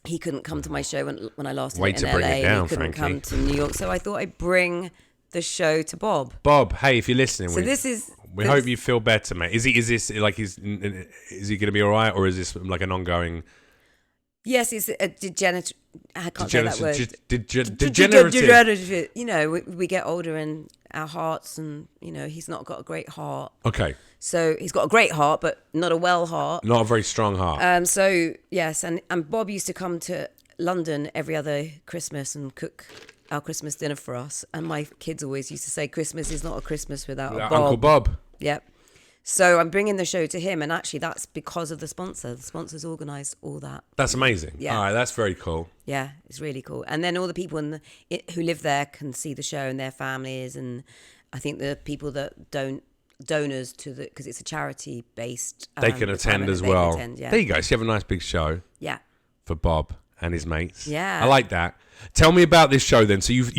he couldn't come to my show when I last
Wait
did it
to
in
bring
LA.
it down,
he couldn't
frankly.
come to New York, so I thought I'd bring the show to Bob.
Bob, hey, if you're listening,
we
hope you feel better, mate. Is he going to be all right, or is this like an ongoing?
Yes, it's a degenerative. I can't say that word.
Degenerative.
You know, we get older and our hearts, and he's not got a great heart.
Okay.
So he's got a great heart, but not a well heart.
Not a very strong heart.
So yes, and Bob used to come to London every other Christmas and cook our Christmas dinner for us. And my kids always used to say, Christmas is not a Christmas without a Bob.
Uncle Bob.
Yep. So I'm bringing the show to him, and actually that's because of the sponsor. The sponsor's organised all that.
That's amazing.
Yeah.
All right, that's very cool.
Yeah, it's really cool. And then all the people who live there can see the show and their families, and I think the people that donors to because it's a charity based.
They can attend as well.
Yeah.
There you go. So you have a nice big show.
Yeah.
For Bob and his mates.
Yeah.
I like that. Tell me about this show then. So you've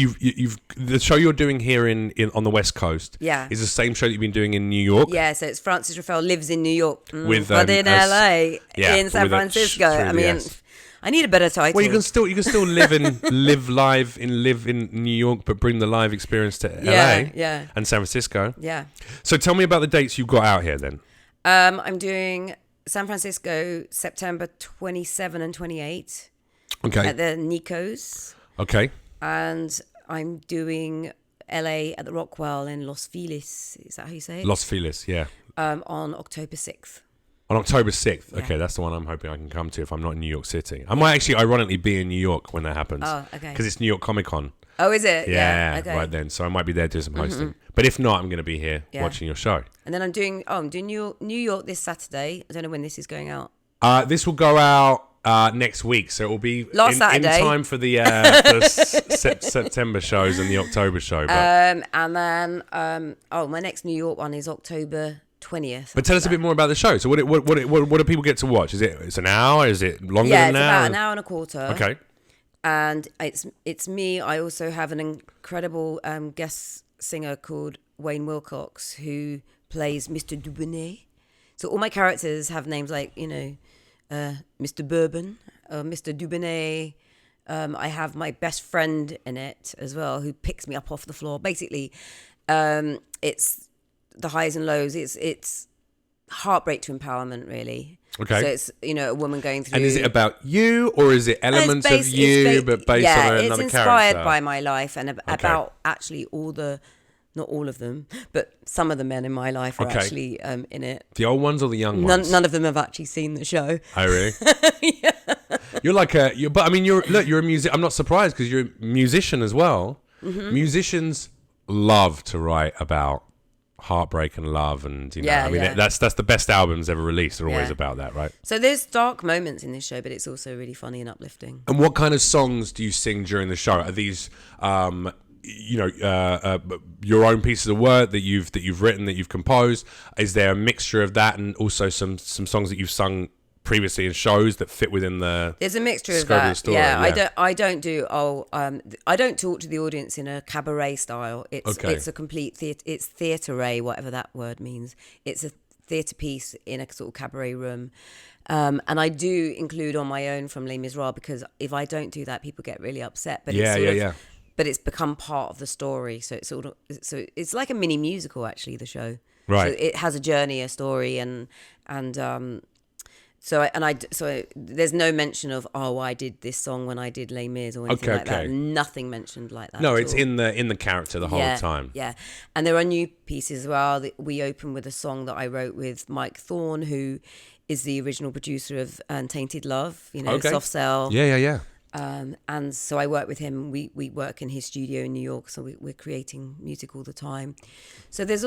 the show you're doing here in on the West Coast.
Yeah.
Is the same show that you've been doing in New York.
Yeah. So it's Francis Ruffelle lives in New York,
with
but in LA, in San Francisco. I mean, I need a better title.
Well, you can still live in New York, but bring the live experience to LA.
Yeah.
And San Francisco.
Yeah.
So tell me about the dates you've got out here then.
I'm doing San Francisco September 27 and 28.
Okay.
At the Nikos.
Okay.
And I'm doing LA at the Rockwell in Los Feliz. Is that how you say it?
Los Feliz, yeah.
On October 6th.
On October 6th.
Yeah.
Okay, that's the one I'm hoping I can come to if I'm not in New York City. I might actually ironically be in New York when that happens.
Oh, okay.
Because it's New York Comic Con.
Oh, is it?
Yeah,
okay.
right then. So I might be there doing some hosting. But if not, I'm going to be here watching your show.
And then I'm doing New York this Saturday. I don't know when this is going out.
This will go out next week, so it will be in time for the September shows and the October show. But.
And then my next New York one is October 20th.
But tell us a bit more about the show. So what do people get to watch? It's an hour? Is it longer than an hour?
Yeah, it's about an hour and a quarter.
Okay.
And it's me. I also have an incredible guest singer called Wayne Wilcox who plays Mr. Dubonnet. So all my characters have names like Mr. Bourbon, Mr. Dubonnet. I have my best friend in it as well who picks me up off the floor. Basically, it's the highs and lows. It's heartbreak to empowerment, really.
Okay.
So it's a woman going through.
And is it about you, or is it elements of you, but based on another character?
Yeah, it's inspired by my life and about actually not all of them, but some of the men in my life are actually in it.
The old ones or the young ones?
None of them have actually seen the show.
Oh, really?
Yeah.
You're like you're a musician. I'm not surprised because you're a musician as well. Mm-hmm. Musicians love to write about heartbreak and love, and that's the best albums ever released. They're always about that, right?
So there's dark moments in this show, but it's also really funny and uplifting.
And what kind of songs do you sing during the show? Are these your own pieces of work that you've written, that you've composed? Is there a mixture of that and also some songs that you've sung previously in shows that fit within the
there's a mixture of
that
that
of the story?
I don't talk to the audience in a cabaret style. It's a complete it's theatre-ray, whatever that word means. It's a theatre piece in a sort of cabaret room, And I do include on my own from Les Misérables, because if I don't do that, people get really upset. But but it's become part of the story. So it's like a mini musical, actually, the show.
Right.
So it has a journey, a story, so there's no mention of, I did this song when I did Les Mis or anything like that. Nothing mentioned like that.
No, it's in the character the whole time.
Yeah, and there are new pieces as well. We open with a song that I wrote with Mike Thorne, who is the original producer of Tainted Love. Soft Cell.
Yeah.
And so I work with him. We work in his studio in New York, so we're creating music all the time. So there's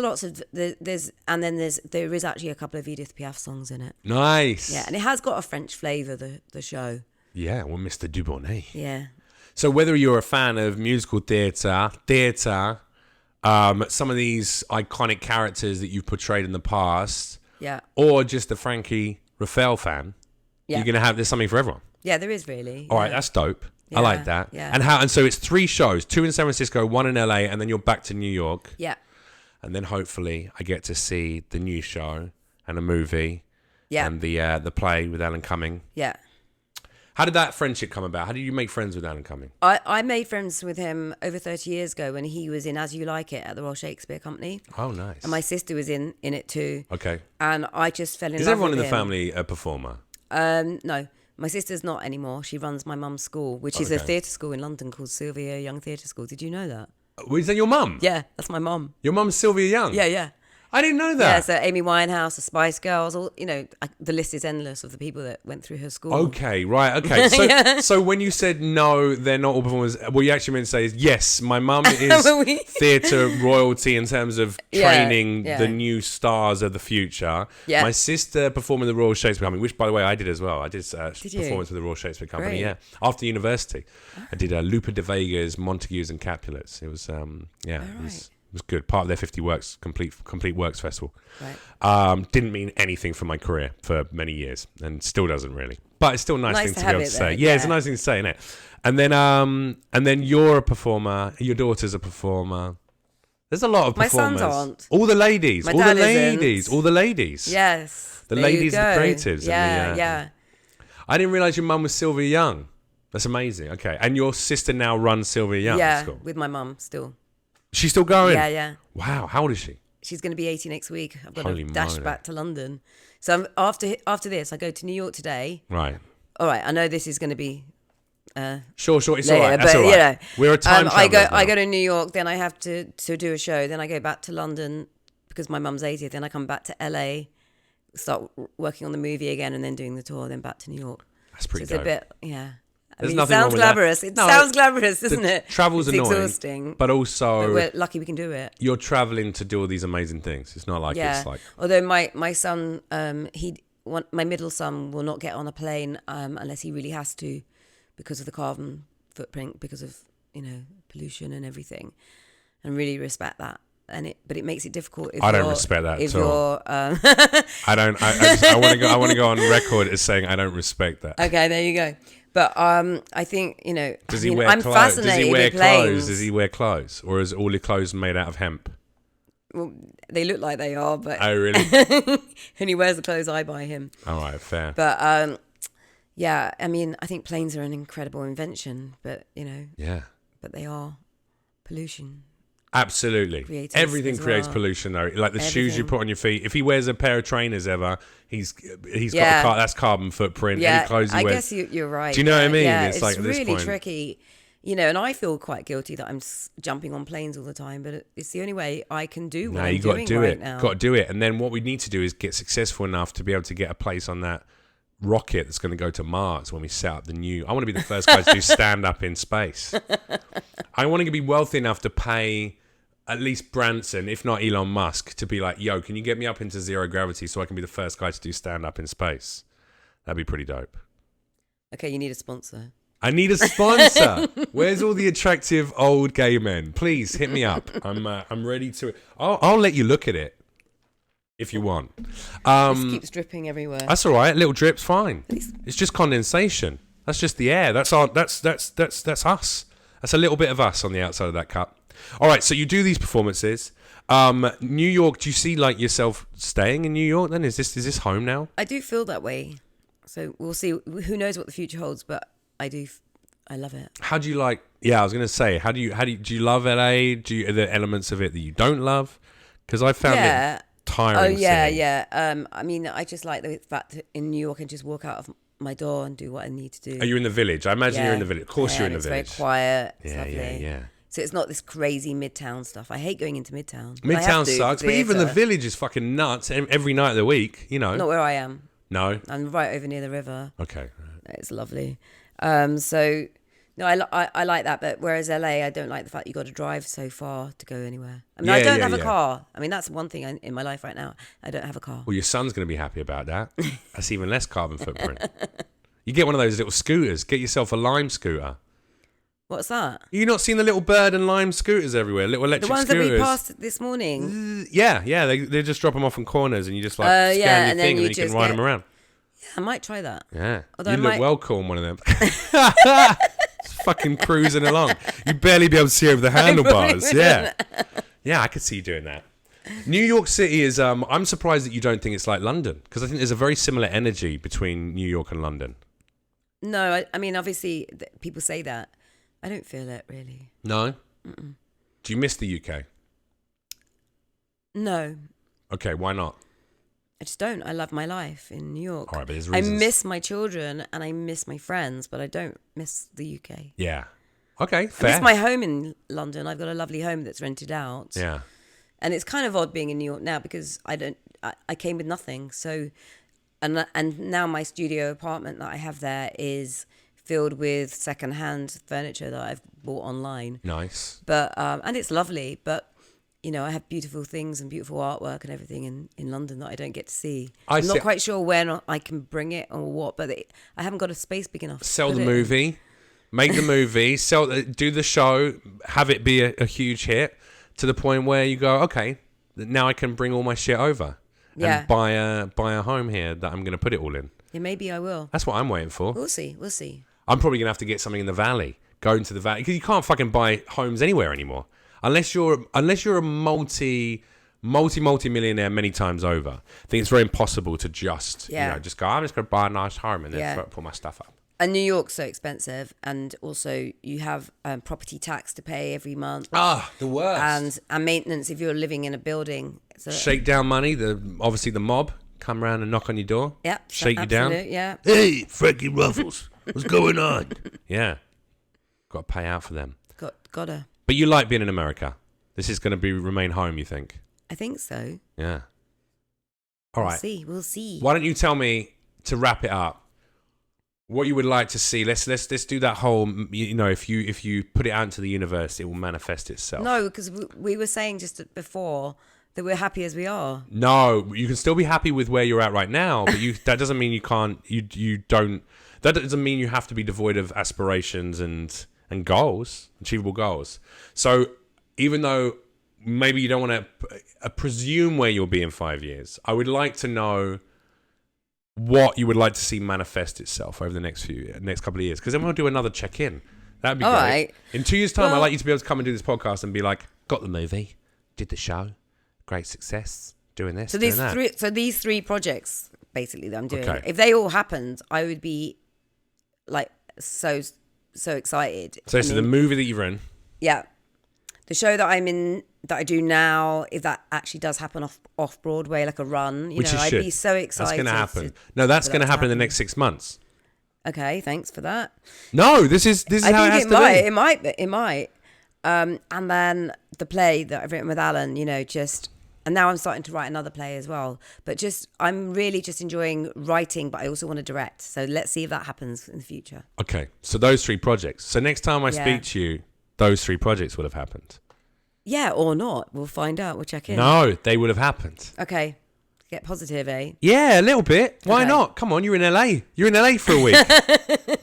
there is actually a couple of Edith Piaf songs in it.
Nice.
Yeah, and it has got a French flavour, the show.
Yeah, well, Mr. Dubonnet.
Yeah.
So whether you're a fan of musical theatre, some of these iconic characters that you've portrayed in the past, or just a Frankie Ruffelle fan, you're gonna there's something for everyone.
Yeah, there is really.
All right, that's dope. I like that.
Yeah.
And so it's 3 shows, 2 in San Francisco, 1 in LA, and then you're back to New York.
Yeah.
And then hopefully I get to see the new show and a movie. Yeah. And the play with Alan Cumming.
Yeah.
How did that friendship come about? How did you make friends with Alan Cumming?
I made friends with him over 30 years ago when he was in As You Like It at the Royal Shakespeare Company.
Oh, nice.
And my sister was in it too.
Okay.
And I just fell in love with him.
Is everyone in the family a performer?
No. My sister's not anymore. She runs my mum's school, which is a theatre school in London called Sylvia Young Theatre School. Did you know that?
Is that your mum?
Yeah, that's my mum.
Your mum's Sylvia Young?
Yeah.
I didn't know that.
Yeah, so Amy Winehouse, the Spice Girls, the list is endless of the people that went through her school.
Okay, right, okay. So, so when you said no, they're not all performers, what you actually meant to say is, yes, my mum is theatre royalty in terms of training the new stars of the future. Yeah. My sister performed in the Royal Shakespeare Company, which, by the way, I did as well. I did performance with the Royal Shakespeare Company, After university. I did Lupa de Vega's, Montagues and Capulets. It was, it was good. Part of their 50 Works complete Works Festival. Right. Didn't mean anything for my career for many years, and still doesn't really. But it's still a nice thing to be able to say. Yeah, it's a nice thing to say, isn't it? And then you're a performer. Your daughter's a performer. There's a lot of performers.
My sons aren't.
All the ladies. All the ladies.
Yes.
The ladies, the creatives.
Yeah.
I didn't realise your mum was Sylvia Young. That's amazing. Okay. And your sister now runs Sylvia Young School.
With my mum still.
She's still going?
Yeah.
Wow. How old is she?
She's going to be 80 next week. I've got to dash back to London. So after this, I go to New York today.
Right.
All right. I know this is going to be...
Sure. It's all right. That's all right. We're a time traveler.
I go to New York, then I have to do a show. Then I go back to London because my mum's 80th. Then I come back to LA, start working on the movie again, and then doing the tour, then back to New York.
That's pretty
dope.
It's
a bit, yeah.
There's
it sounds glamorous. It sounds glamorous, doesn't it?
Travel's
it's
annoying,
exhausting,
but also
we're lucky we can do it.
You're traveling to do all these amazing things. It's not like it's like.
Although my son, my middle son, will not get on a plane unless he really has to, because of the carbon footprint, because of pollution and everything, and really respect that. But it makes it difficult.
I don't respect that at all. I don't. I want to go on record as saying I don't respect that.
Okay, there you go. But I think
Does he wear
I'm
clothes?
fascinated with planes.
Does he wear clothes, or is all his clothes made out of hemp?
Well, they look like they are, but
oh really?
And he wears the clothes I buy him.
All right, fair.
But I think planes are an incredible invention, but but they are pollution.
Absolutely. Everything creates pollution though. Like the shoes you put on your feet. If he wears a pair of trainers ever, he's got that's carbon footprint.
Yeah,
any clothes he
I
wears.
guess you're right.
Do you know what I mean?
Yeah,
it's like
really
this point.
tricky. And I feel quite guilty that I'm jumping on planes all the time, but it's the only way I can do what I'm doing right now.
Got to do it. And then what we need to do is get successful enough to be able to get a place on that rocket that's going to go to Mars when we set up the new. I want to be the first guy to do stand up in space. I want to be wealthy enough to pay at least Branson, if not Elon Musk, to be like, yo, can you get me up into zero gravity so I can be the first guy to do stand up in space? That'd be pretty dope.
Okay, you need a sponsor.
I need a sponsor. Where's all the attractive old gay men? Please hit me up. I'm ready to. I'll let you look at it if you want.
This keeps dripping everywhere.
That's all right. Little drips, fine. It's just condensation. That's just the air. That's us. That's a little bit of us on the outside of that cup. All right. So you do these performances. New York. Do you see like yourself staying in New York? Then is this home now?
I do feel that way. So we'll see. Who knows what the future holds? But I love it.
How do you like? Yeah, I was gonna say, do you love LA? Are there elements of it that you don't love? Because I found it tiring.
Oh yeah. I mean, I just like the fact that in New York I can just walk out of my door and do what I need to do.
Are you in the Village? I imagine you're in the Village. Of course, you're in the Village.
It's very quiet. It's lovely.
Yeah.
So it's not this crazy Midtown stuff. I hate going into Midtown.
Midtown sucks, but even the Village is fucking nuts every night of the week. You know.
Not where I am.
No.
I'm right over near the river.
Okay.
It's lovely. So. No, I like that, but whereas LA, I don't like the fact you got to drive so far to go anywhere. I mean, I don't have a car. I mean, that's one thing in my life right now. I don't have a car.
Well, your son's going to be happy about that. That's even less carbon footprint. You get one of those little scooters. Get yourself a Lime scooter.
What's that?
You not seen the little bird and Lime scooters everywhere? Little electric scooters.
The ones that we passed this morning.
Yeah. They just drop them off in corners and you just scan your thing and then you can ride them around.
Yeah, I might try that.
Yeah. Although you look well cool on one of them. Fucking cruising along. You'd barely be able to see over the handlebars. Yeah, I could see you doing that. New York City is. I'm surprised that you don't think it's like London, because I think there's a very similar energy between New York and London.
No, I mean, obviously people say that. I don't feel it really.
No. Mm-mm. Do you miss the UK?
No.
Okay, why not?
I just don't. I love my life in New York.
All right, but there's reasons.
I miss my children and I miss my friends, but I don't miss the UK.
Yeah. Okay, fair.
I miss my home in London. I've got a lovely home that's rented out.
Yeah.
And it's kind of odd being in New York now because I came with nothing. So, and now my studio apartment that I have there is filled with secondhand furniture that I've bought online.
Nice.
But, and it's lovely, but you know, I have beautiful things and beautiful artwork and everything in London that I don't get to see. I'm not quite sure when I can bring it or what, but I haven't got a space big enough.
Sell the movie, make the movie, do the show, have it be a huge hit to the point where you go, okay, now I can bring all my shit over and buy a home here that I'm going to put it all in. Yeah, maybe I will. That's what I'm waiting for. We'll see. I'm probably going to have to get something in the valley, go into the valley, because you can't fucking buy homes anywhere anymore. Unless you're a multi-millionaire many times over, I think it's very impossible to just go, I'm just going to buy a nice home and then put my stuff up. And New York's so expensive, and also you have property tax to pay every month. Ah, the worst. And maintenance if you're living in a building. So shakedown money. Obviously the mob come around and knock on your door. Yeah, shake you down. Yeah. Hey, Frankie Ruffles, what's going on? Yeah, got to pay out for them. Gotta. But you like being in America. This is going to remain home, you think? I think so. Yeah. All right. We'll see. Why don't you tell me, to wrap it up, what you would like to see? Let's do that whole, if you put it out into the universe, it will manifest itself. No, because we were saying just before that we're happy as we are. No, you can still be happy with where you're at right now, but that doesn't mean you can't, you don't, that doesn't mean you have to be devoid of aspirations and goals, achievable goals. So even though maybe you don't want to presume where you'll be in 5 years, I would like to know what you would like to see manifest itself over the next couple of years, because then we'll do another check-in. That'd be great. Right. In 2 years' time, I'd like you to be able to come and do this podcast and be like, got the movie, did the show, great success, doing this, so doing that. These three projects, basically, that I'm doing, if they all happened, I would be like so excited. So the movie that you're in. Yeah. The show that I'm in, that I do now, if that actually does happen off Broadway, like a run, I'd be so excited. That's going to happen. No, that's going to happen in the next 6 months. Okay, thanks for that. No, this is how it has to be. It might. And then the play that I've written with Alan, and now I'm starting to write another play as well. But I'm really just enjoying writing, but I also want to direct. So let's see if that happens in the future. Okay, so those 3 projects. So next time I speak to you, those 3 projects would have happened. Yeah, or not. We'll find out. We'll check in. No, they would have happened. Okay. Get positive, eh? Yeah, a little bit. Why not? Come on, you're in LA. You're in LA for a week.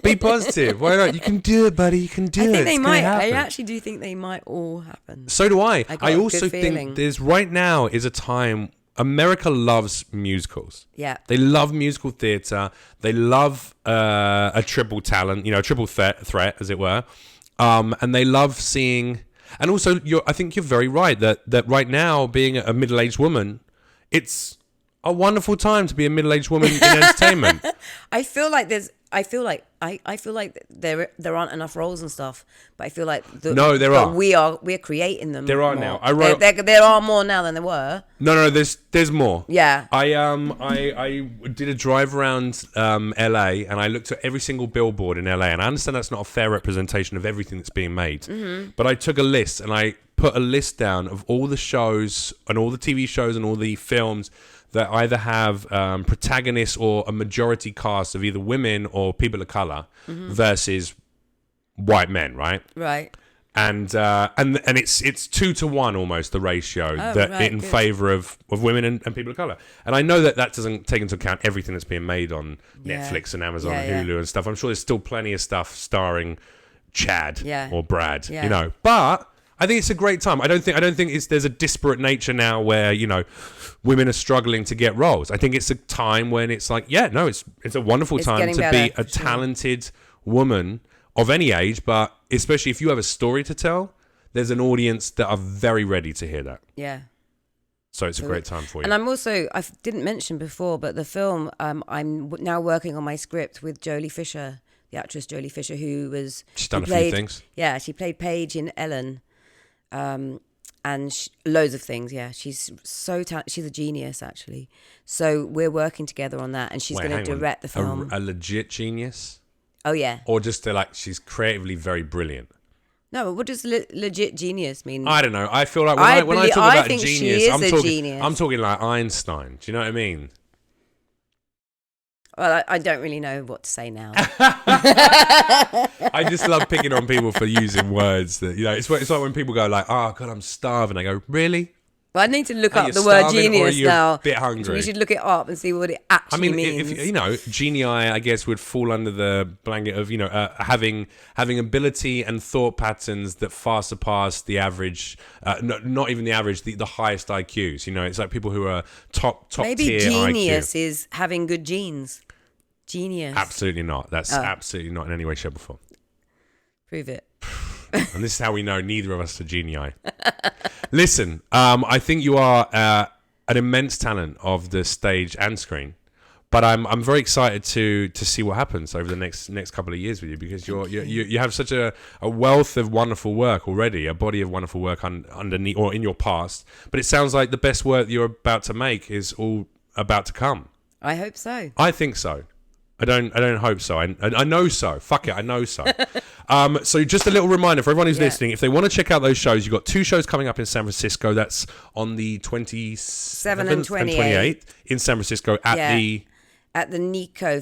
Be positive. Why not? You can do it, buddy. You can do it. I think they might. I actually do think they might all happen. So do I. I also think there's right now is a time. America loves musicals. Yeah. They love musical theatre. They love a triple talent, a triple threat, as it were. And they love seeing. And also, I think you're very right that right now, being a middle-aged woman, it's a wonderful time to be a middle-aged woman in entertainment.
I feel like there aren't enough roles and stuff, but I feel like
there are.
We're creating them.
There are
more.
now.
There are more now than there were.
No, there's more.
Yeah.
I did a drive around LA, and I looked at every single billboard in LA, and I understand that's not a fair representation of everything that's being made. Mm-hmm. But I took a list, and I put a list down of all the shows and all the TV shows and all the films that either have protagonists or a majority cast of either women or people of color versus white men, right?
Right.
And it's 2-to-1 almost the ratio in favor of women and people of color. And I know that doesn't take into account everything that's being made on Netflix and Amazon and Hulu and stuff. I'm sure there's still plenty of stuff starring Chad or Brad, you know. But I think it's a great time. I don't think there's a disparate nature now where, you know, women are struggling to get roles. I think it's a time when it's like, it's a wonderful time to be a talented woman of any age, but especially if you have a story to tell, there's an audience that are very ready to hear that.
Yeah.
So it's a great time for you.
And I'm also, I didn't mention before, but the film, I'm now working on my script with Jolie Fisher, the actress Jolie Fisher, she's done a few things. Yeah, she played Paige in Ellen. And loads of things. Yeah, she's so she's a genius, actually. So we're working together on that, and she's going to direct the film.
A legit genius?
Oh yeah.
Or just she's creatively very brilliant.
No, but what does legit genius mean?
I don't know. I feel like when I talk about genius, I'm talking like Einstein. Do you know what I mean?
Well, I don't really know what to say now.
I just love picking on people for using words that, you know, it's like when people go like, oh, God, I'm starving. I go, really?
Well, I need to look up the word genius now.
A bit hungry.
We should look it up and see what it actually means.
If you know, genii, I guess, would fall under the blanket of, you know, having ability and thought patterns that far surpass the average, not even the average, the highest IQs. You know, it's like people who are top
Maybe
tier
genius
IQ.
is having good genes. Genius.
Absolutely not. That's absolutely not in any way, shape, or form.
Prove it.
And this is how we know neither of us are genii. Listen, I think you are an immense talent of the stage and screen, but I'm very excited to see what happens over the next couple of years with you, because you have such a wealth of wonderful work already, a body of wonderful work underneath or in your past. But it sounds like the best work you're about to make is all about to come.
I hope so.
I think so. I don't hope so. I know so. Fuck it, I know so. So just a little reminder for everyone who's listening, if they want to check out those shows, you've got 2 shows coming up in San Francisco. That's on the 27th and 28th in San Francisco at the
Nico.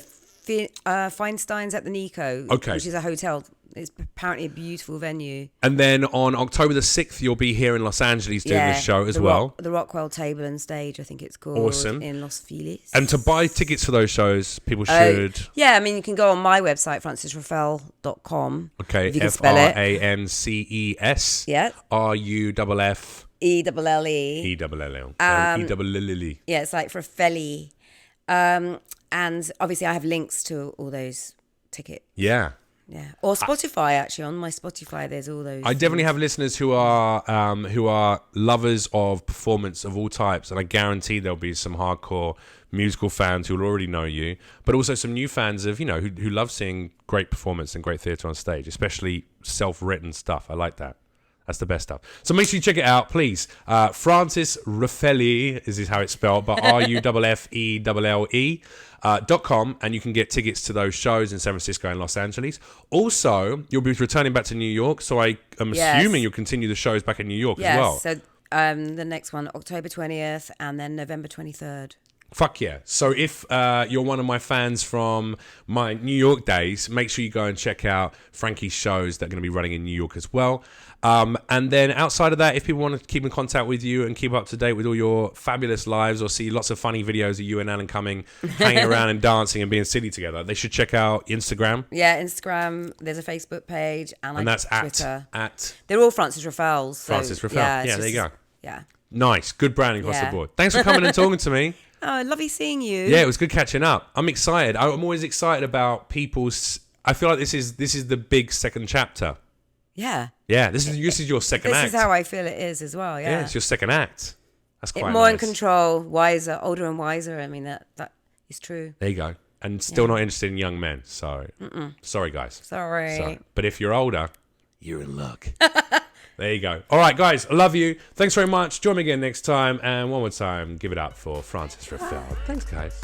Feinstein's at the Nico, which is a hotel. It's apparently a beautiful venue.
And then on October the 6th, you'll be here in Los Angeles doing this show as well.
The Rockwell Table and Stage, I think it's called.
Awesome.
In Los Feliz.
And to buy tickets for those shows, people should...
Yeah, I mean, you can go on my website, francisruffelle.com.
Okay,
if you can spell
FRANCES.
Yeah.
RUFF.
ELLE.
ELLE.
Yeah, it's like Ruffelle. And obviously I have links to all those tickets.
Yeah.
Yeah, or Spotify. Actually, on my Spotify, there's all those.
I definitely have listeners who are lovers of performance of all types, and I guarantee there'll be some hardcore musical fans who will already know you, but also some new fans of, you know, who love seeing great performance and great theatre on stage, especially self-written stuff. I like that. That's the best stuff. So make sure you check it out, please. Francis Ruffelle is how it's spelled, but RUFFELLE.com, and you can get tickets to those shows in San Francisco and Los Angeles. Also, you'll be returning back to New York, so I am assuming you'll continue the shows back in New York as well.
So the next one, October 20th, and then November 23rd.
Fuck yeah. So if you're one of my fans from my New York days, make sure you go and check out Frankie's shows that are going to be running in New York as well. And then outside of that, if people want to keep in contact with you and keep up to date with all your fabulous lives, or see lots of funny videos of you and Alan Cumming hanging around and dancing and being silly together, they should check out Instagram.
Yeah, Instagram. There's a Facebook page, and
that's
Twitter.
at
they're all Francis Ruffelle. So,
Francis Ruffelle. Yeah, there you go.
Yeah.
Nice. Good branding across the board. Thanks for coming and talking to me.
Oh, lovely seeing you.
Yeah, it was good catching up. I'm excited. I'm always excited about people's... I feel like this is the big second chapter.
Yeah.
Yeah, this is your second act.
This is how I feel it is as well, yeah.
Yeah, it's your second act. That's quite
more
nice.
in control, wiser, older and wiser. I mean, that is true.
There you go. And still not interested in young men. So, sorry, guys.
Sorry.
But if you're older, you're in luck. There you go. All right, guys. I love you. Thanks very much. Join me again next time. And one more time, give it up for Francis Ruffelle. Thanks, guys.